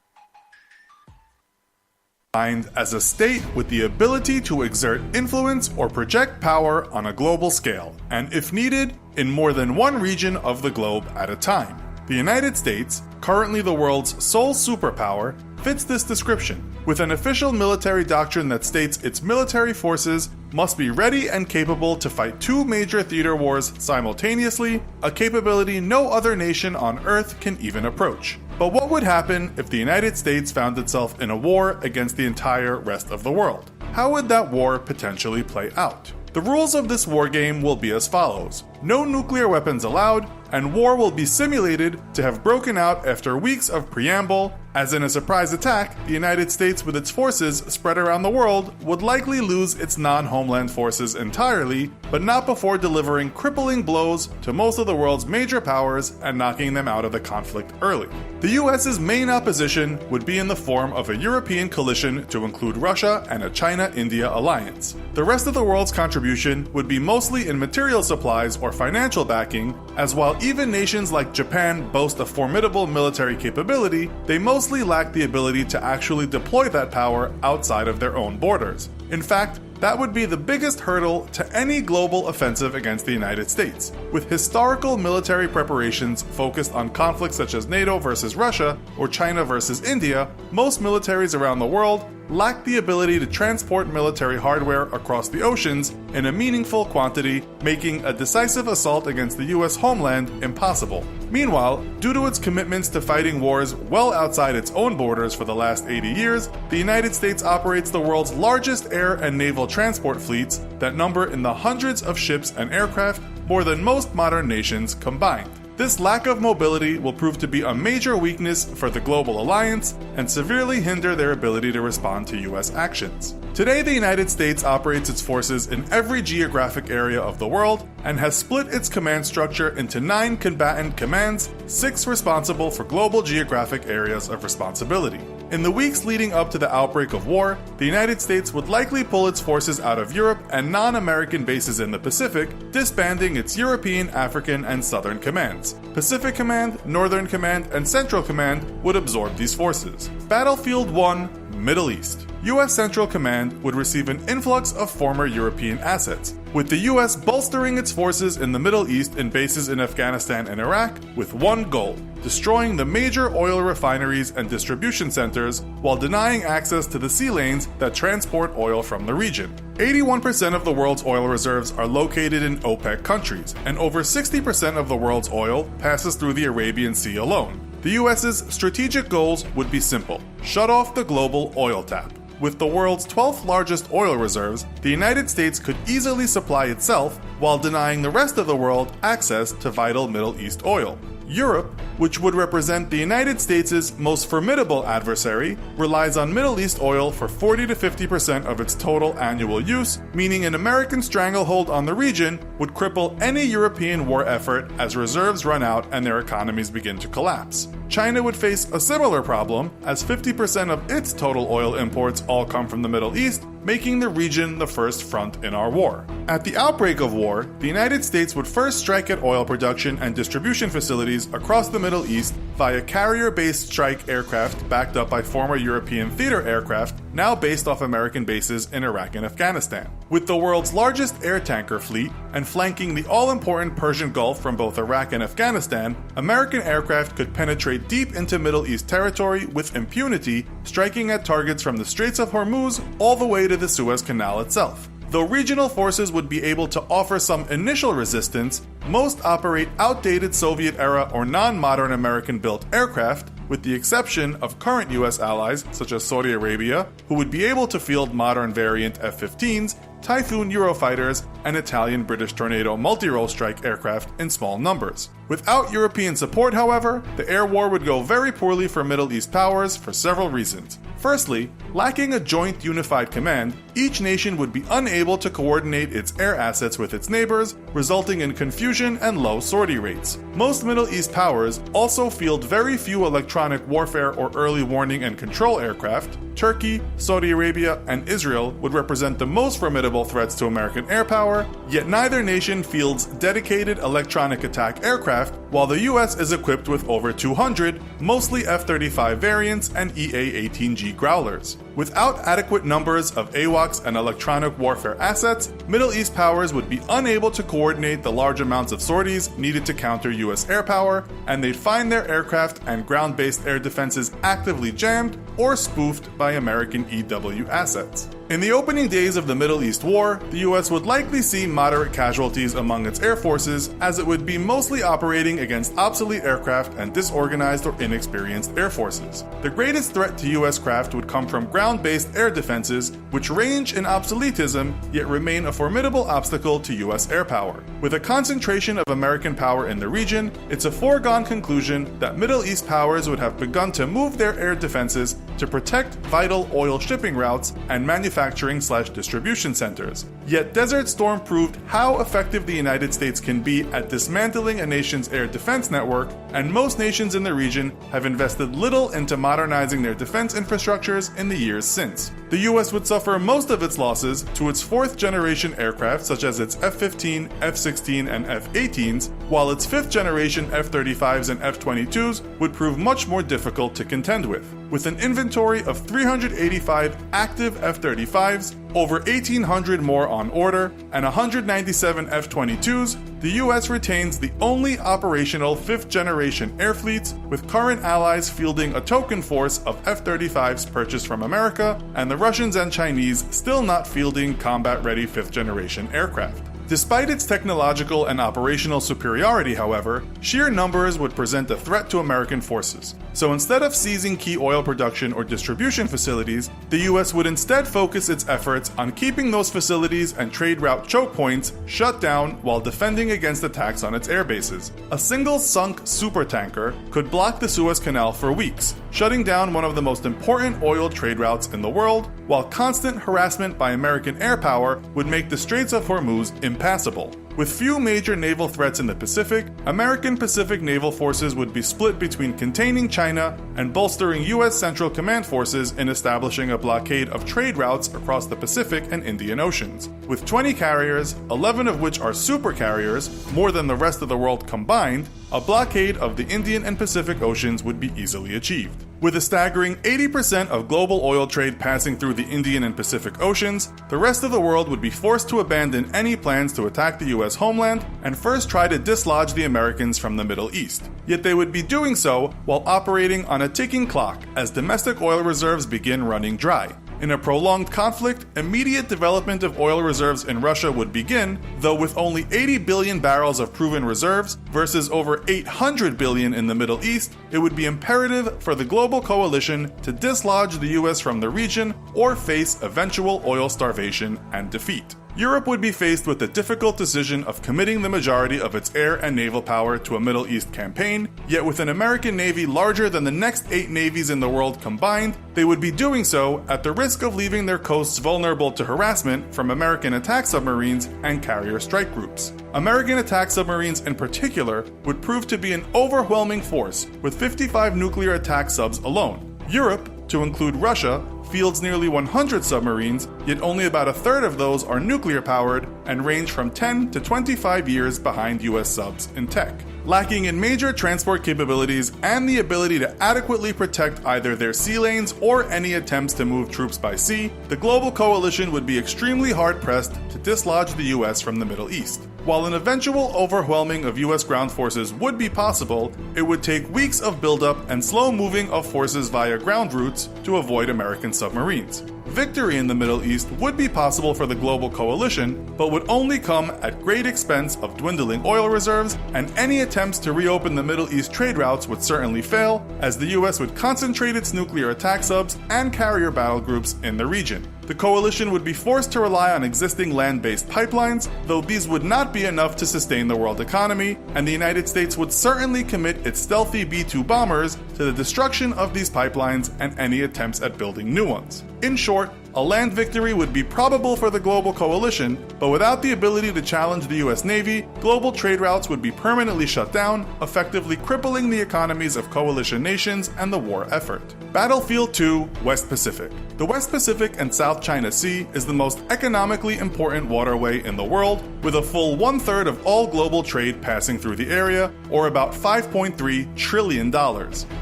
As a state with the ability to exert influence or project power on a global scale, and if needed, in more than one region of the globe at a time. The United States, currently the world's sole superpower, fits this description, with an official military doctrine that states its military forces must be ready and capable to fight two major theater wars simultaneously, a capability no other nation on Earth can even approach. But what would happen if the United States found itself in a war against the entire rest of the world? How would that war potentially play out? The rules of this war game will be as follows. No nuclear weapons allowed, and war will be simulated to have broken out after weeks of preamble. As in a surprise attack, the United States with its forces spread around the world would likely lose its non-homeland forces entirely, but not before delivering crippling blows to most of the world's major powers and knocking them out of the conflict early. The US's main opposition would be in the form of a European coalition to include Russia and a China-India alliance. The rest of the world's contribution would be mostly in material supplies or financial backing, as while even nations like Japan boast a formidable military capability, they mostly lack the ability to actually deploy that power outside of their own borders. In fact, that would be the biggest hurdle to any global offensive against the United States. With historical military preparations focused on conflicts such as NATO versus Russia or China versus India, most militaries around the world lack the ability to transport military hardware across the oceans in a meaningful quantity, making a decisive assault against the US homeland impossible. Meanwhile, due to its commitments to fighting wars well outside its own borders for the last 80 years, the United States operates the world's largest air and naval transport fleets that number in the hundreds of ships and aircraft, more than most modern nations combined. This lack of mobility will prove to be a major weakness for the global alliance and severely hinder their ability to respond to US actions. Today, the United States operates its forces in every geographic area of the world and has split its command structure into 9 combatant commands, 6 responsible for global geographic areas of responsibility. In the weeks leading up to the outbreak of war, the United States would likely pull its forces out of Europe and non-American bases in the Pacific, disbanding its European, African, and Southern commands. Pacific Command, Northern Command, and Central Command would absorb these forces. Battlefield 1, Middle East. U.S. Central Command would receive an influx of former European assets, with the U.S. bolstering its forces in the Middle East and bases in Afghanistan and Iraq with one goal: destroying the major oil refineries and distribution centers while denying access to the sea lanes that transport oil from the region. 81% of the world's oil reserves are located in OPEC countries, and over 60% of the world's oil passes through the Arabian Sea alone. The US's strategic goals would be simple: shut off the global oil tap. With the world's 12th largest oil reserves, the United States could easily supply itself while denying the rest of the world access to vital Middle East oil. Europe, which would represent the United States' most formidable adversary, relies on Middle East oil for 40 to 50% of its total annual use, meaning an American stranglehold on the region would cripple any European war effort as reserves run out and their economies begin to collapse. China would face a similar problem, as 50% of its total oil imports all come from the Middle East, making the region the first front in our war. At the outbreak of war, the United States would first strike at oil production and distribution facilities across the Middle East via carrier-based strike aircraft backed up by former European theater aircraft, now based off American bases in Iraq and Afghanistan. With the world's largest air tanker fleet and flanking the all-important Persian Gulf from both Iraq and Afghanistan, American aircraft could penetrate deep into Middle East territory with impunity, striking at targets from the Straits of Hormuz all the way to the Suez Canal itself. Though regional forces would be able to offer some initial resistance, most operate outdated Soviet-era or non-modern American-built aircraft, with the exception of current US allies such as Saudi Arabia, who would be able to field modern variant F-15s, Typhoon Eurofighters, and Italian British Tornado multi-role strike aircraft in small numbers. Without European support, however, the air war would go very poorly for Middle East powers for several reasons. Firstly, lacking a joint unified command, each nation would be unable to coordinate its air assets with its neighbors, resulting in confusion and low sortie rates. Most Middle East powers also field very few electronic warfare or early warning and control aircraft. Turkey, Saudi Arabia, and Israel would represent the most formidable threats to American air power, yet neither nation fields dedicated electronic attack aircraft, while the US is equipped with over 200, mostly F-35 variants and EA-18G Growlers. Without adequate numbers of AWACS and electronic warfare assets, Middle East powers would be unable to coordinate the large amounts of sorties needed to counter US air power, and they'd find their aircraft and ground-based air defenses actively jammed or spoofed by American EW assets. In the opening days of the Middle East War, the US would likely see moderate casualties among its air forces, as it would be mostly operating against obsolete aircraft and disorganized or inexperienced air forces. The greatest threat to US craft would come from ground-based air defenses, which range in obsoletism, yet remain a formidable obstacle to US air power. With a concentration of American power in the region, it's a foregone conclusion that Middle East powers would have begun to move their air defenses to protect vital oil shipping routes and manufacturing/distribution centers. Yet Desert Storm proved how effective the United States can be at dismantling a nation's air defense network, and most nations in the region have invested little into modernizing their defense infrastructures in the years since. The US would suffer most of its losses to its fourth-generation aircraft such as its F-15, F-16, and F-18s, while its fifth-generation F-35s and F-22s would prove much more difficult to contend with. With an inventory of 385 active F-35s, over 1,800 more on order, and 197 F-22s, the US retains the only operational fifth-generation air fleets, with current allies fielding a token force of F-35s purchased from America, and the Russians and Chinese still not fielding combat-ready fifth-generation aircraft. Despite its technological and operational superiority, however, sheer numbers would present a threat to American forces. So instead of seizing key oil production or distribution facilities, the US would instead focus its efforts on keeping those facilities and trade route choke points shut down while defending against attacks on its air bases. A single sunk supertanker could block the Suez Canal for weeks, shutting down one of the most important oil trade routes in the world, while constant harassment by American air power would make the Straits of Hormuz impassable. With few major naval threats in the Pacific, American Pacific naval forces would be split between containing China and bolstering U.S. Central Command forces in establishing a blockade of trade routes across the Pacific and Indian Oceans. With 20 carriers, 11 of which are supercarriers, more than the rest of the world combined, a blockade of the Indian and Pacific Oceans would be easily achieved. With a staggering 80% of global oil trade passing through the Indian and Pacific Oceans, the rest of the world would be forced to abandon any plans to attack the U.S. homeland and first try to dislodge the Americans from the Middle East. Yet they would be doing so while operating on a ticking clock as domestic oil reserves begin running dry. In a prolonged conflict, immediate development of oil reserves in Russia would begin, though with only 80 billion barrels of proven reserves versus over 800 billion in the Middle East, it would be imperative for the global coalition to dislodge the US from the region or face eventual oil starvation and defeat. Europe would be faced with the difficult decision of committing the majority of its air and naval power to a Middle East campaign, yet with an American navy larger than the next 8 navies in the world combined, they would be doing so at the risk of leaving their coasts vulnerable to harassment from American attack submarines and carrier strike groups. American attack submarines in particular would prove to be an overwhelming force, with 55 nuclear attack subs alone. Europe, to include Russia, fields nearly 100 submarines, yet only about a third of those are nuclear-powered and range from 10 to 25 years behind US subs in tech. Lacking in major transport capabilities and the ability to adequately protect either their sea lanes or any attempts to move troops by sea, the global coalition would be extremely hard-pressed to dislodge the US from the Middle East. While an eventual overwhelming of US ground forces would be possible, it would take weeks of buildup and slow moving of forces via ground routes to avoid American submarines. Victory in the Middle East would be possible for the global coalition, but would only come at great expense of dwindling oil reserves, and any attempts to reopen the Middle East trade routes would certainly fail, as the US would concentrate its nuclear attack subs and carrier battle groups in the region. The coalition would be forced to rely on existing land-based pipelines, though these would not be enough to sustain the world economy, and the United States would certainly commit its stealthy B-2 bombers to the destruction of these pipelines and any attempts at building new ones. In short, a land victory would be probable for the global coalition, but without the ability to challenge the US Navy, global trade routes would be permanently shut down, effectively crippling the economies of coalition nations and the war effort. Battlefield 2, West Pacific. The West Pacific and South China Sea is the most economically important waterway in the world, with a full 1/3 of all global trade passing through the area, or about $5.3 trillion.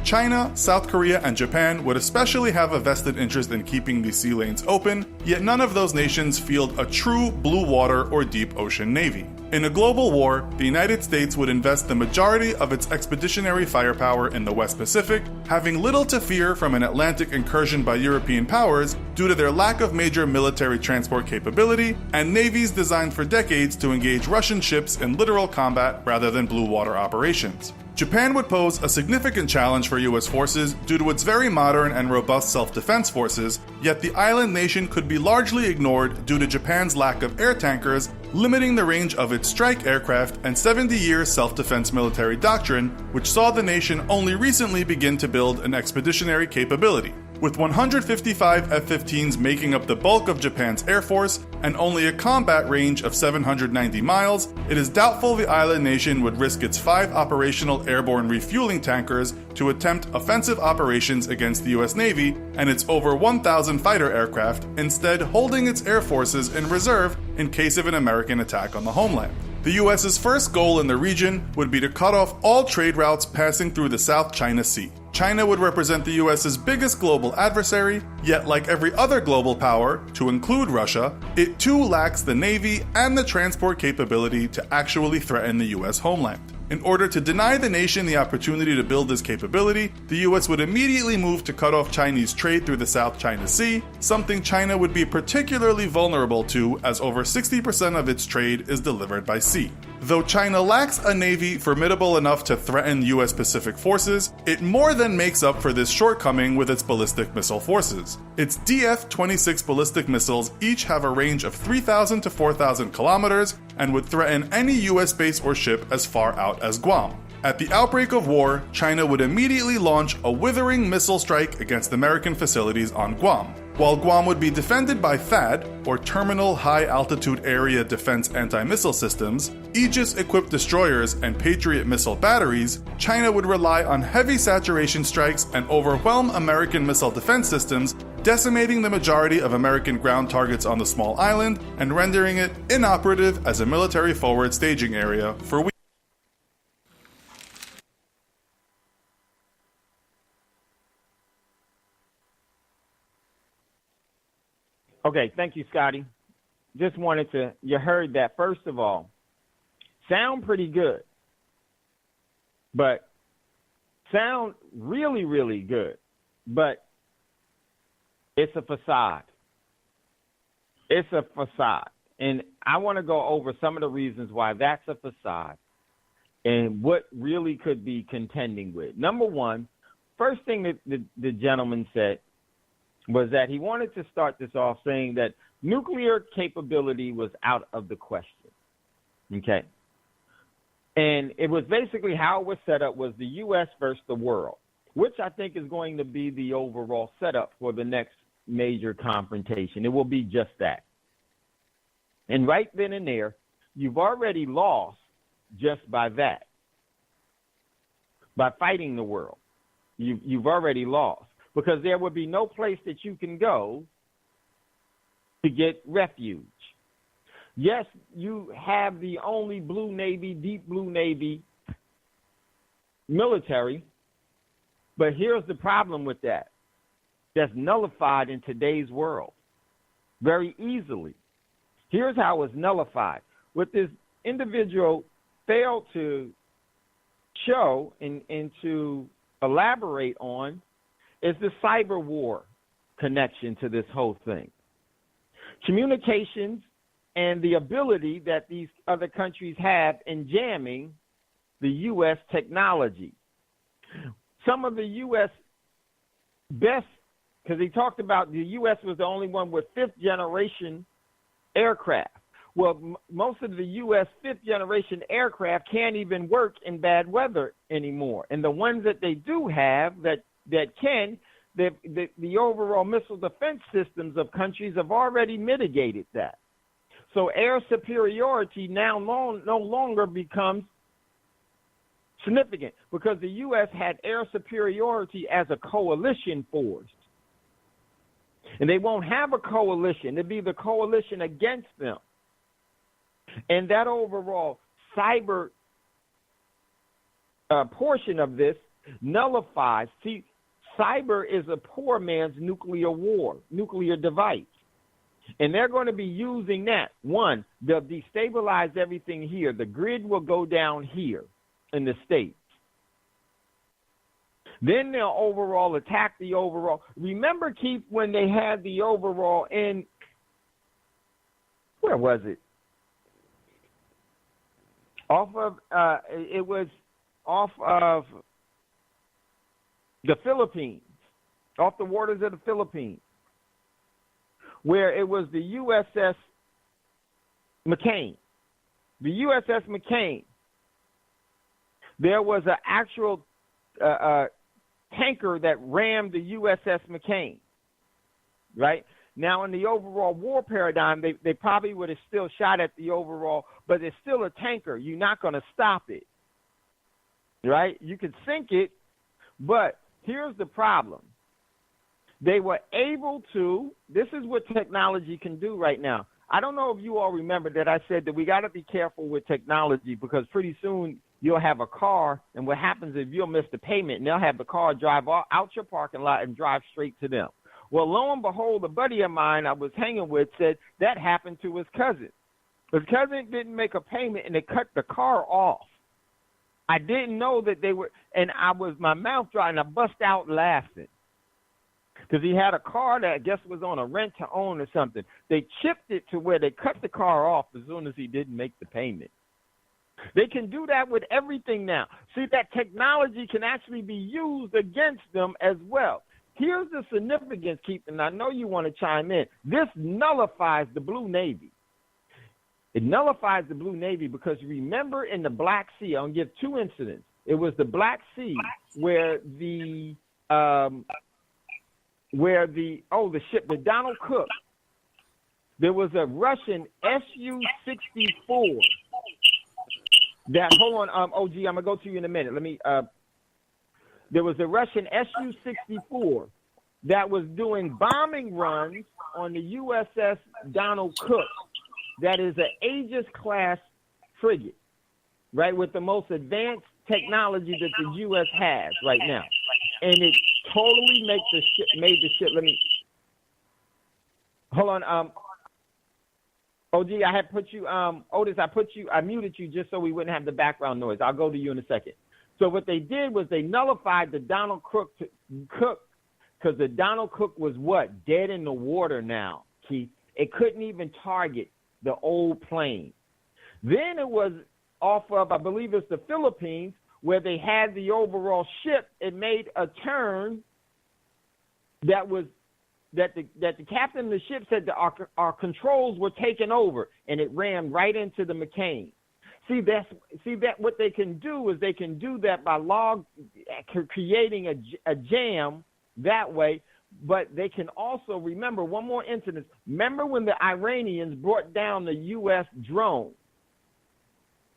China, South Korea, and Japan would especially have a vested interest in keeping these sea lanes remains open, yet none of those nations field a true blue water or deep ocean navy. In a global war, the United States would invest the majority of its expeditionary firepower in the West Pacific, having little to fear from an Atlantic incursion by European powers due to their lack of major military transport capability and navies designed for decades to engage Russian ships in literal combat rather than blue water operations. Japan would pose a significant challenge for U.S. forces due to its very modern and robust self-defense forces, yet the island nation could be largely ignored due to Japan's lack of air tankers, limiting the range of its strike aircraft and 70-year self-defense military doctrine, which saw the nation only recently begin to build an expeditionary capability. With 155 F-15s making up the bulk of Japan's air force and only a combat range of 790 miles, it is doubtful the island nation would risk its 5 operational airborne refueling tankers to attempt offensive operations against the US Navy and its over 1,000 fighter aircraft, instead holding its air forces in reserve in case of an American attack on the homeland. The US's first goal in the region would be to cut off all trade routes passing through the South China Sea. China would represent the US's biggest global adversary, yet like every other global power, to include Russia, it too lacks the navy and the transport capability to actually threaten the US homeland. In order to deny the nation the opportunity to build this capability, the US would immediately move to cut off Chinese trade through the South China Sea, something China would be particularly vulnerable to as over 60% of its trade is delivered by sea. Though China lacks a navy formidable enough to threaten US Pacific forces, it more than makes up for this shortcoming with its ballistic missile forces. Its DF-26 ballistic missiles each have a range of 3,000 to 4,000 kilometers and would threaten any US base or ship as far out as Guam. At the outbreak of war, China would immediately launch a withering missile strike against American facilities on Guam. While Guam would be defended by THAAD, or Terminal High Altitude Area Defense Anti-Missile Systems, Aegis-equipped destroyers, and Patriot missile batteries, China would rely on heavy saturation strikes and overwhelm American missile defense systems, decimating the majority of American ground targets on the small island and rendering it inoperative as a military forward staging area for weeks. Okay, thank you, Scotty. Just wanted to, you heard that, first of all, sound pretty good, but sound really, really good, but it's a facade. It's a facade. And I want to go over some of the reasons why that's a facade and what really could be contending with. Number one, first thing that the gentleman said was that he wanted to start this off saying that nuclear capability was out of the question. Okay. And it was basically how it was set up was the U.S. versus the world, which I think is going to be the overall setup for the next major confrontation. It will be just that. And right then and there, you've already lost just by that. By fighting the world, you've already lost. Because there would be no place that you can go to get refuge. Yes, you have the only blue Navy, deep blue Navy military, but here's the problem with that. That's nullified in today's world very easily. Here's how it's nullified. What this individual failed to show and to elaborate on is the cyber war connection to this whole thing. Communications and the ability that these other countries have in jamming the U.S. technology. Some of the U.S. best, because he talked about the U.S. was the only one with fifth-generation aircraft. Well, most of the U.S. fifth-generation aircraft can't even work in bad weather anymore. And the ones that they do have that can, the overall missile defense systems of countries have already mitigated that. So air superiority now no longer becomes significant because the U.S. had air superiority as a coalition force. And they won't have a coalition. It'll be the coalition against them. And that overall cyber portion of this nullifies. See, cyber is a poor man's nuclear war, nuclear device. And they're going to be using that. One, they'll destabilize everything here. The grid will go down here in the States. Then they'll overall attack the overall. Remember, Keith, when they had the overall in, where was it? It was off of the Philippines, off the waters of the Philippines, where it was the USS McCain. The USS McCain, there was an actual tanker that rammed the USS McCain, right? Now, in the overall war paradigm, they probably would have still shot at the overall, but it's still a tanker. You're not going to stop it, right? You can sink it, but here's the problem. They were able to, this is what technology can do right now. I don't know if you all remember that I said that we got to be careful with technology because pretty soon you'll have a car, and what happens if you'll miss the payment, and they'll have the car drive out your parking lot and drive straight to them. Well, lo and behold, a buddy of mine I was hanging with said that happened to his cousin. His cousin didn't make a payment, and they cut the car off. I didn't know that they were, and my mouth dry, and I bust out laughing. Because he had a car that I guess was on a rent to own or something. They chipped it to where they cut the car off as soon as he didn't make the payment. They can do that with everything now. See, that technology can actually be used against them as well. Here's the significance, Keith, and I know you want to chime in. This nullifies the Blue Navy. It nullifies the Blue Navy because remember in the Black Sea, I'll give two incidents. It was the Black Sea where the ship, the Donald Cook, there was a Russian Su-64 that, hold on, OG, I'm going to go to you in a minute. There was a Russian Su-64 that was doing bombing runs on the USS Donald Cook. That is an Aegis-class frigate, right, with the most advanced technology that the U.S. has right now. And it totally made the ship. Let me hold on. OG, I had put you. Otis, I muted you just so we wouldn't have the background noise. I'll go to you in a second. So what they did was they nullified the Donald Cook because the Donald Cook was what? Dead in the water now, Keith. It couldn't even target the old plane. Then it was off of, I believe it's the Philippines, where they had the overall ship. It made a turn that the captain of the ship said that our controls were taken over, and it rammed right into the McCain. See that what they can do is they can do that by creating a jam that way. But they can also remember one more incident. Remember when the Iranians brought down the U.S. drone?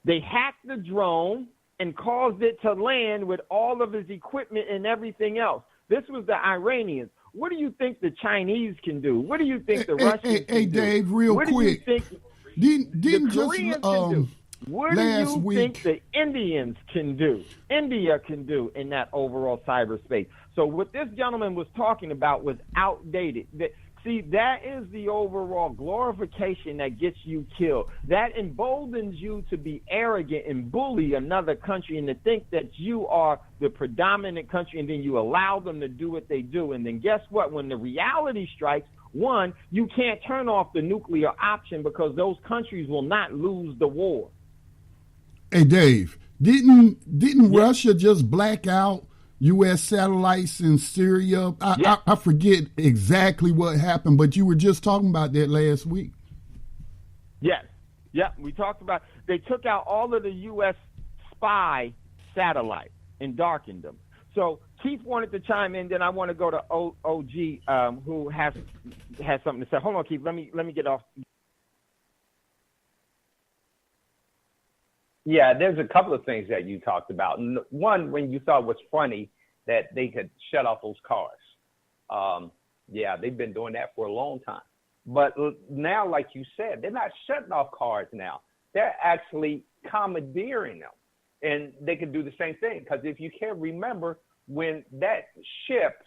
They hacked the drone and caused it to land with all of his equipment and everything else. This was the Iranians. What do you think the Chinese can do? What do you think the Russians can do? Hey, Dave, real quick. What do you think didn't the Koreans can do? What do you think the Indians can do? India can do in that overall cyberspace. So what this gentleman was talking about was outdated. See, that is the overall glorification that gets you killed. That emboldens you to be arrogant and bully another country and to think that you are the predominant country, and then you allow them to do what they do. And then guess what? When the reality strikes, one, you can't turn off the nuclear option because those countries will not lose the war. Hey, Dave, didn't Russia just black out U.S. satellites in Syria? I forget exactly what happened, but you were just talking about that last week. Yes. Yeah, we talked about they took out all of the U.S. spy satellites and darkened them. So Keith wanted to chime in, then I want to go to OG, who has something to say. Hold on, Keith. Let me get off. Yeah, there's a couple of things that you talked about. One, when you thought was funny that they could shut off those cars. Yeah, they've been doing that for a long time. But now, like you said, they're not shutting off cars now. They're actually commandeering them. And they can do the same thing. Because if you can't remember, when that ship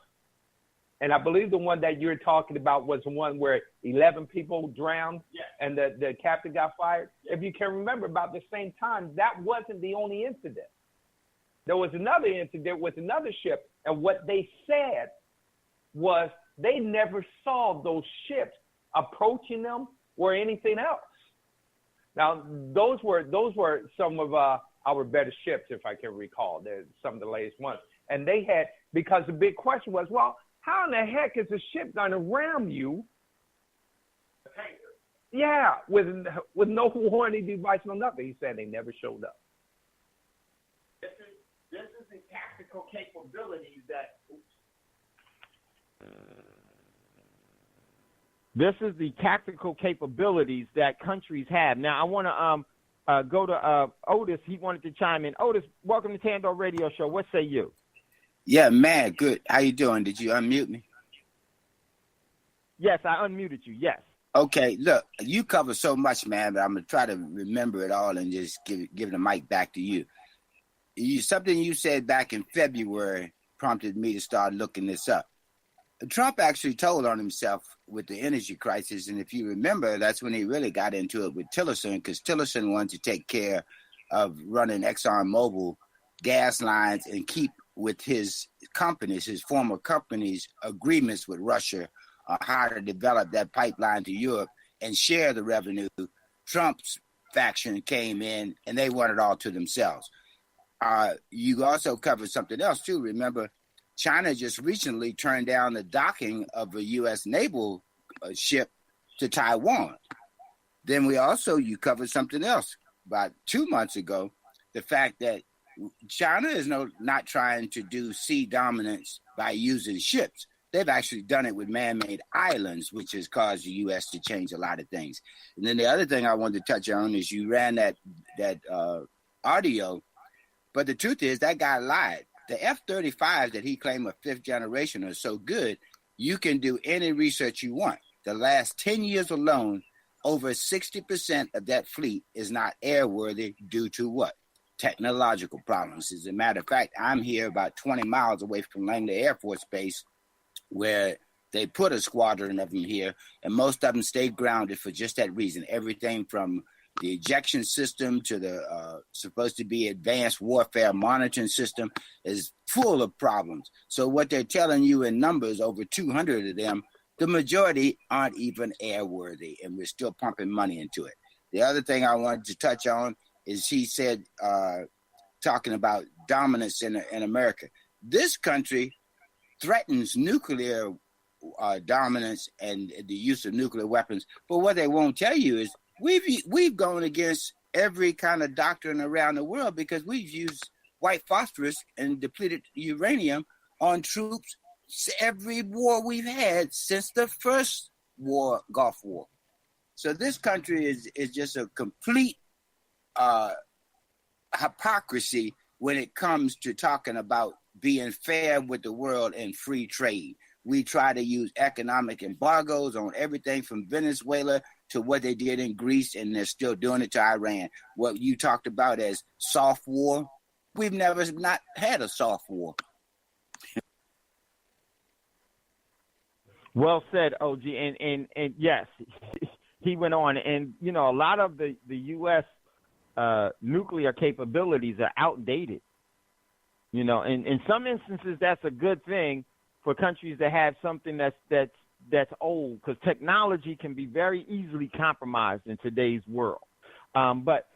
And I believe the one that you're talking about was the one where 11 people drowned and the captain got fired. If you can remember, about the same time, that wasn't the only incident. There was another incident with another ship, and what they said was they never saw those ships approaching them or anything else. Now, those were some of our better ships, if I can recall. They're some of the latest ones. And they had, because the big question was, well, how in the heck is a ship going to ram you? Yeah, with no warning device, no nothing. He said they never showed up. This is the tactical capabilities that. This is the tactical capabilities that countries have. Now, I want to go to Otis. He wanted to chime in. Otis, welcome to Thando Radio Show. What say you? Yeah, man, good. How you doing? Did you unmute me? Yes, I unmuted you. Yes. Okay, look, you cover so much, man, but I'm going to try to remember it all and just give the mic back to you. Something you said back in February prompted me to start looking this up. Trump actually told on himself with the energy crisis, and if you remember, that's when he really got into it with Tillerson, because Tillerson wanted to take care of running ExxonMobil gas lines and keep with his companies, his former companies' agreements with Russia on how to develop that pipeline to Europe and share the revenue. Trump's faction came in, and they want it all to themselves. You also covered something else, too. Remember, China just recently turned down the docking of a U.S. naval ship to Taiwan. Then you covered something else about 2 months ago, the fact that China is not trying to do sea dominance by using ships. They've actually done it with man-made islands, which has caused the U.S. to change a lot of things. And then the other thing I wanted to touch on is you ran that audio, but the truth is that guy lied. The F-35s that he claimed are fifth generation are so good, you can do any research you want. The last 10 years alone, over 60% of that fleet is not airworthy due to what? Technological problems. As a matter of fact, I'm here about 20 miles away from Langley Air Force Base, where they put a squadron of them here, and most of them stayed grounded for just that reason. Everything from the ejection system to the supposed to be advanced warfare monitoring system is full of problems. So what they're telling you in numbers, over 200 of them, the majority aren't even airworthy, and we're still pumping money into it. The other thing I wanted to touch on is he said, talking about dominance in America. This country threatens nuclear dominance and the use of nuclear weapons, but what they won't tell you is we've gone against every kind of doctrine around the world because we've used white phosphorus and depleted uranium on troops every war we've had since the first war, Gulf War. So this country is just a complete hypocrisy when it comes to talking about being fair with the world and free trade. We try to use economic embargoes on everything from Venezuela to what they did in Greece, and they're still doing it to Iran. What you talked about as soft war, we've never not had a soft war. Well said, OG. And yes, he went on. And, you know, a lot of the U.S. Nuclear capabilities are outdated. You know, in some instances, that's a good thing for countries that have something that's old, because technology can be very easily compromised in today's world. But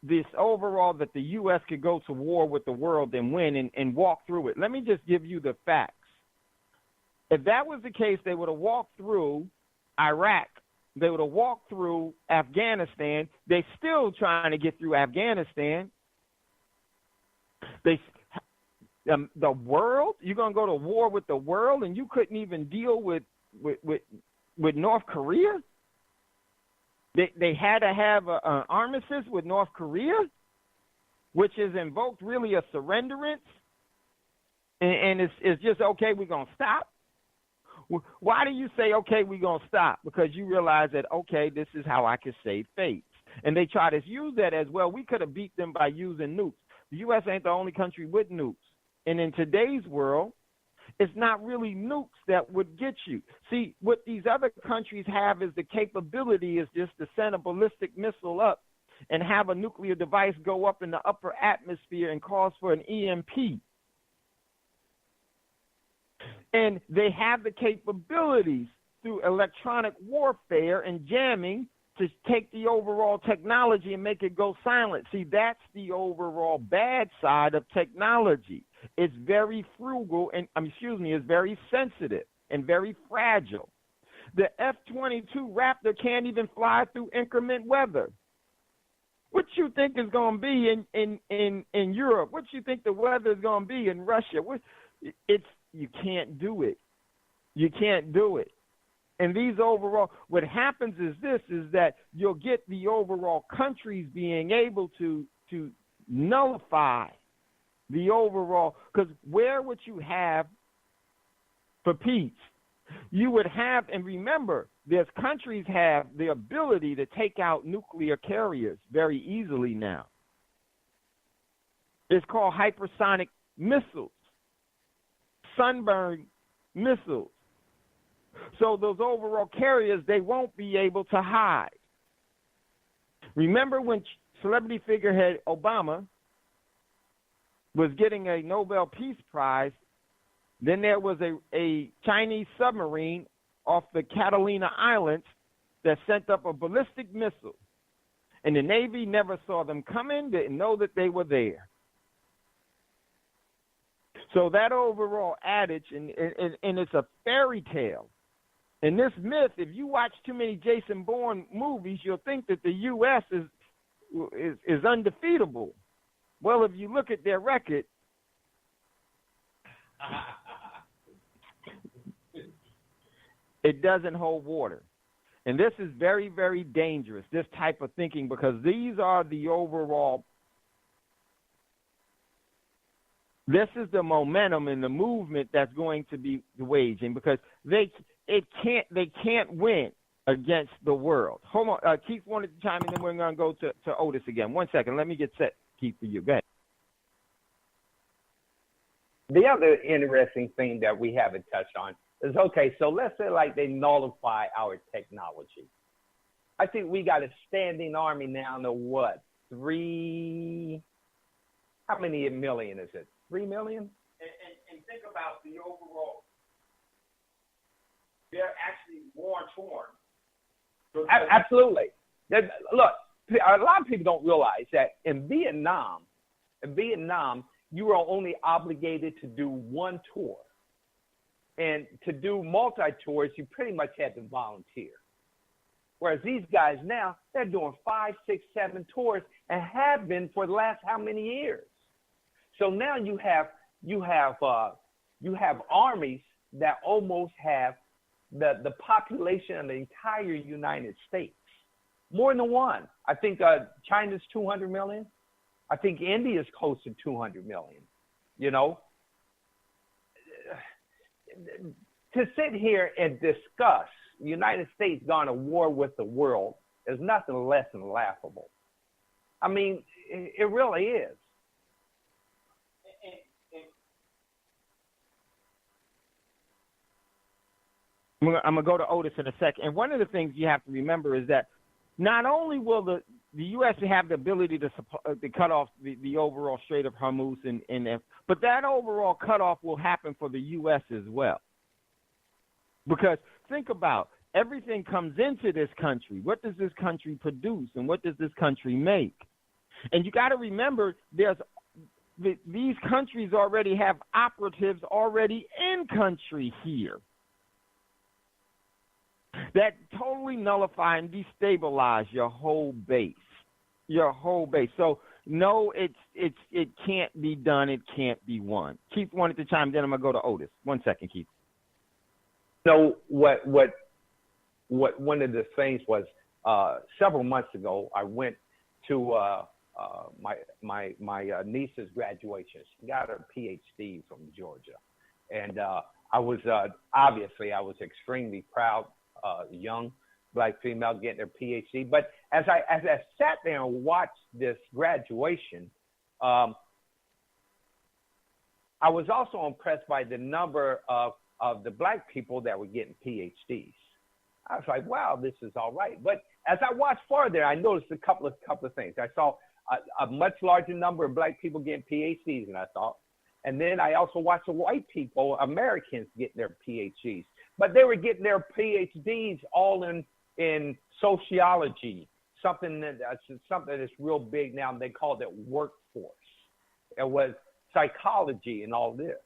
this overall that the U.S. could go to war with the world and win and walk through it. Let me just give you the facts. If that was the case, they would have walked through Iraq. They would have walked through Afghanistan. They're still trying to get through Afghanistan. The world, you're going to go to war with the world, and you couldn't even deal with North Korea? They had to have an armistice with North Korea, which has invoked really a surrenderance, and it's just, okay, we're going to stop. Why do you say, okay, we're going to stop? Because you realize that, okay, this is how I can save face. And they try to use that as, well, we could have beat them by using nukes. The U.S. ain't the only country with nukes. And in today's world, It's not really nukes that would get you. See, what these other countries have is the capability is just to send a ballistic missile up and have a nuclear device go up in the upper atmosphere and cause for an EMP. And they have the capabilities through electronic warfare and jamming to take the overall technology and make it go silent. See, that's the overall bad side of technology. It's very frugal and, it's very sensitive and very fragile. The F-22 Raptor can't even fly through inclement weather. What you think is going to be in Europe? What you think the weather is going to be in Russia? You can't do it. You can't do it. And these overall, what happens is that you'll get the overall countries being able to nullify the overall, because where would you have for peace? You would have, and remember, there's countries have the ability to take out nuclear carriers very easily now. It's called hypersonic missiles, sunburn missiles. So those overall carriers, they won't be able to hide. Remember when celebrity figurehead Obama was getting a Nobel Peace Prize, then there was a Chinese submarine off the Catalina Islands that sent up a ballistic missile. And the Navy never saw them coming, didn't know that they were there. So that overall adage, and it's a fairy tale. And this myth, if you watch too many Jason Bourne movies, you'll think that the U.S. is undefeatable. Well, if you look at their record, it doesn't hold water. And this is very, very dangerous, this type of thinking, because these are the overall, this is the momentum and the movement that's going to be waging, because they can't win against the world. Hold on, Keith wanted to chime in, then we're going to go to Otis again. 1 second, let me get set, Keith, for you. Go ahead. The other interesting thing that we haven't touched on is, okay, so let's say like they nullify our technology. I think we got a standing army now to what? How many million is it? 3 million? And think about the overall, they're actually war-torn. Absolutely. Look, a lot of people don't realize that in Vietnam, you were only obligated to do one tour. And to do multi-tours, you pretty much had to volunteer. Whereas these guys now, they're doing 5, 6, 7 tours and have been for the last how many years? So now you have armies that almost have the population of the entire United States. More than one. I think China's 200 million. I think India's close to 200 million. You know, to sit here and discuss the United States going to war with the world is nothing less than laughable. I mean, it really is. I'm going to go to Otis in a second. And one of the things you have to remember is that not only will the U.S. have the ability to cut off the overall Strait of Hormuz, but that overall cutoff will happen for the U.S. as well. Because think about everything comes into this country. What does this country produce, and what does this country make? And you got to remember, these countries already have operatives already in country here that totally nullify and destabilize your whole base. So no, it can't be done. It can't be won. Keith wanted to chime in. I'm gonna go to Otis. 1 second, Keith. So what one of the things was several months ago, I went to my niece's graduation. She got her PhD from Georgia, and I was obviously I was extremely proud. Young black female getting their PhD. But as I sat there and watched this graduation, I I was also impressed by the number of the black people that were getting PhDs. I was like, wow, this is all right. But as I watched farther, I noticed a couple of things. I saw a much larger number of black people getting PhDs than I thought. And then I also watched the white people, Americans, getting their PhDs. But they were getting their PhDs all in sociology, something that's real big now. They call it workforce. It was psychology and all this.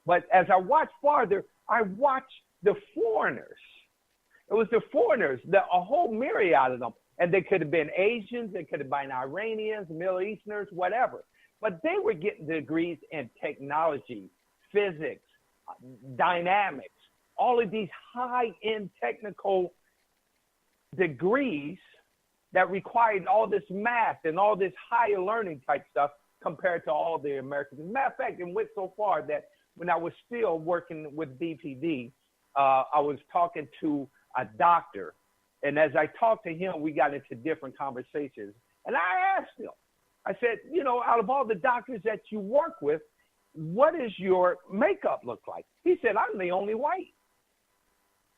But as I watched farther, I watched the foreigners. It was the foreigners, a whole myriad of them. And they could have been Asians, they could have been Iranians, Middle Easterners, whatever. But they were getting degrees in technology, physics, dynamics, all of these high-end technical degrees that required all this math and all this higher learning type stuff compared to all the Americans. As a matter of fact, it went so far that when I was still working with BPD, I was talking to a doctor. And as I talked to him, we got into different conversations. And I asked him, I said, out of all the doctors that you work with, what does your makeup look like? He said, I'm the only white.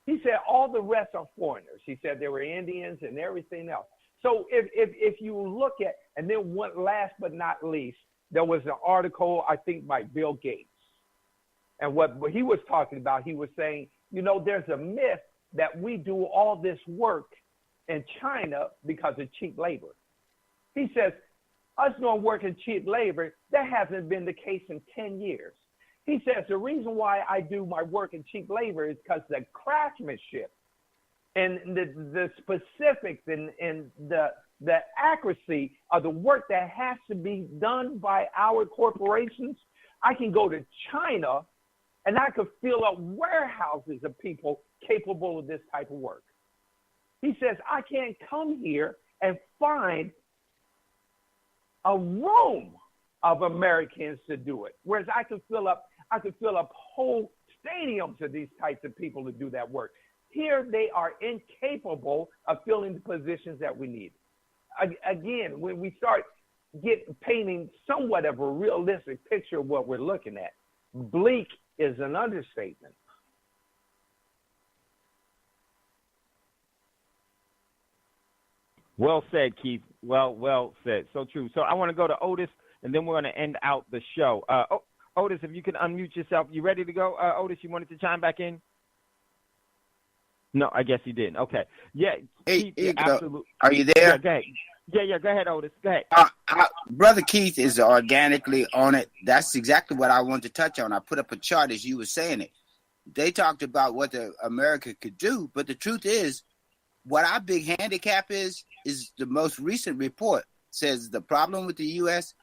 He said, all the rest are foreigners. He said there were Indians and everything else. So if you look at, and then one last but not least, there was an article, I think, by Bill Gates. And what he was talking about, he was saying, there's a myth that we do all this work in China because of cheap labor. He says, us doing work in cheap labor, that hasn't been the case in 10 years. He says, the reason why I do my work in cheap labor is because the craftsmanship and the specifics and the accuracy of the work that has to be done by our corporations, I can go to China and I could fill up warehouses of people capable of this type of work. He says, I can't come here and find a room of Americans to do it. Whereas I could fill up whole stadiums of these types of people to do that work. Here they are incapable of filling the positions that we need. Again, when we start painting somewhat of a realistic picture of what we're looking at, bleak is an understatement. Well said, Keith. Well said. So true. So I want to go to Otis, and then we're going to end out the show. Otis, if you can unmute yourself. You ready to go? Otis, you wanted to chime back in? No, I guess you didn't. Okay. Yeah. Keith, Keith, absolutely. Are you there? Yeah, go ahead. Yeah, go ahead, Otis. Go ahead. Brother Keith is organically on it. That's exactly what I wanted to touch on. I put up a chart as you were saying it. They talked about what America could do, but the truth is, what our big handicap is the most recent report says the problem with the U.S.,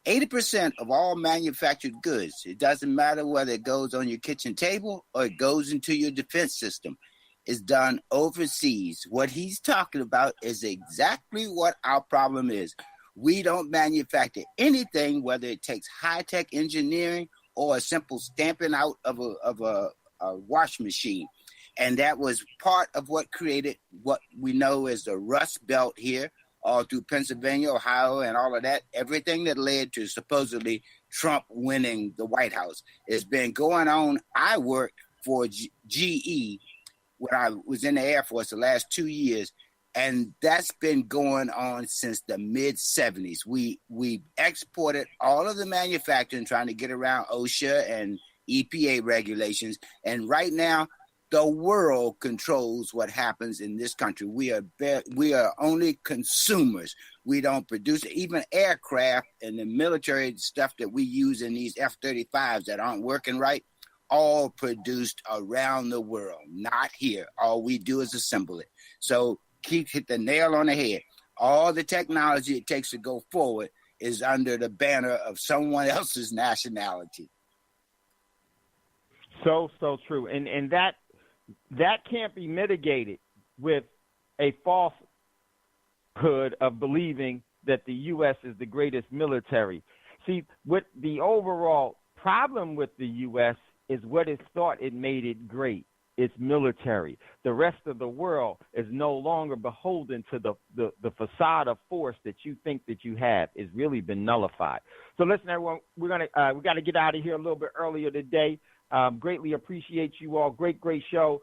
80% of all manufactured goods, it doesn't matter whether it goes on your kitchen table or it goes into your defense system, is done overseas. What he's talking about is exactly what our problem is. We don't manufacture anything, whether it takes high-tech engineering or a simple stamping out of a wash machine. And that was part of what created what we know as the Rust Belt here, all through Pennsylvania, Ohio, and all of that. Everything that led to supposedly Trump winning the White House has been going on. I worked for GE when I was in the Air Force the last 2 years, and that's been going on since the mid-'70s. We exported all of the manufacturing, trying to get around OSHA and EPA regulations, and right now, the world controls what happens in this country. We are only consumers. We don't produce even aircraft and the military stuff that we use in these F-35s that aren't working right, all produced around the world, not here. All we do is assemble it. So Keith hit the nail on the head. All the technology it takes to go forward is under the banner of someone else's nationality. So true. And that can't be mitigated with a falsehood of believing that the U.S. is the greatest military. See, what the overall problem with the U.S. is what is thought it made it great. its military. The rest of the world is no longer beholden to the facade of force that you think that you have. It's really been nullified. So listen, everyone, we got to get out of here a little bit earlier today. Greatly appreciate you all. Great show.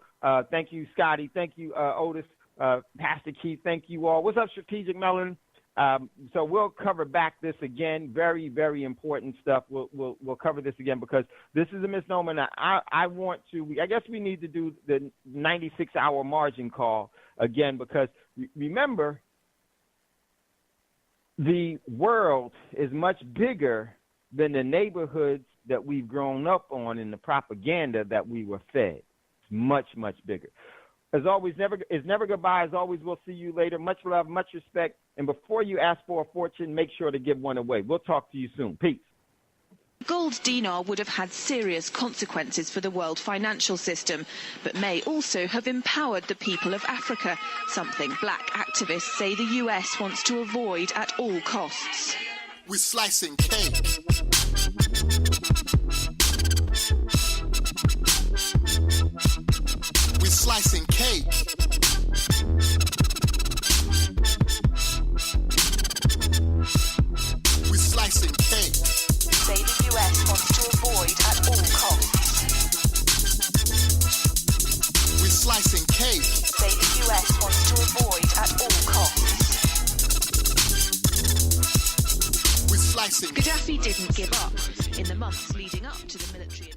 Thank you, Scotty. Thank you, Otis. Pastor Keith, thank you all. What's up, Strategic Melon? So we'll cover back this again. Very, very important stuff. We'll cover this again because this is a misnomer. And I guess we need to do the 96-hour margin call again because remember, the world is much bigger than the neighborhoods that we've grown up on and the propaganda that we were fed. It's much, much bigger. As always, never goodbye. As always, we'll see you later. Much love, much respect. And before you ask for a fortune, make sure to give one away. We'll talk to you soon. Peace. Gold dinar would have had serious consequences for the world financial system, but may also have empowered the people of Africa, something black activists say the US wants to avoid at all costs. We're slicing cake. We're slicing cake. We're slicing cake. Say the US wants to avoid at all costs. We're slicing cake. Say the US wants to avoid at all costs. We're slicing. Gaddafi didn't give up in the months leading up to the military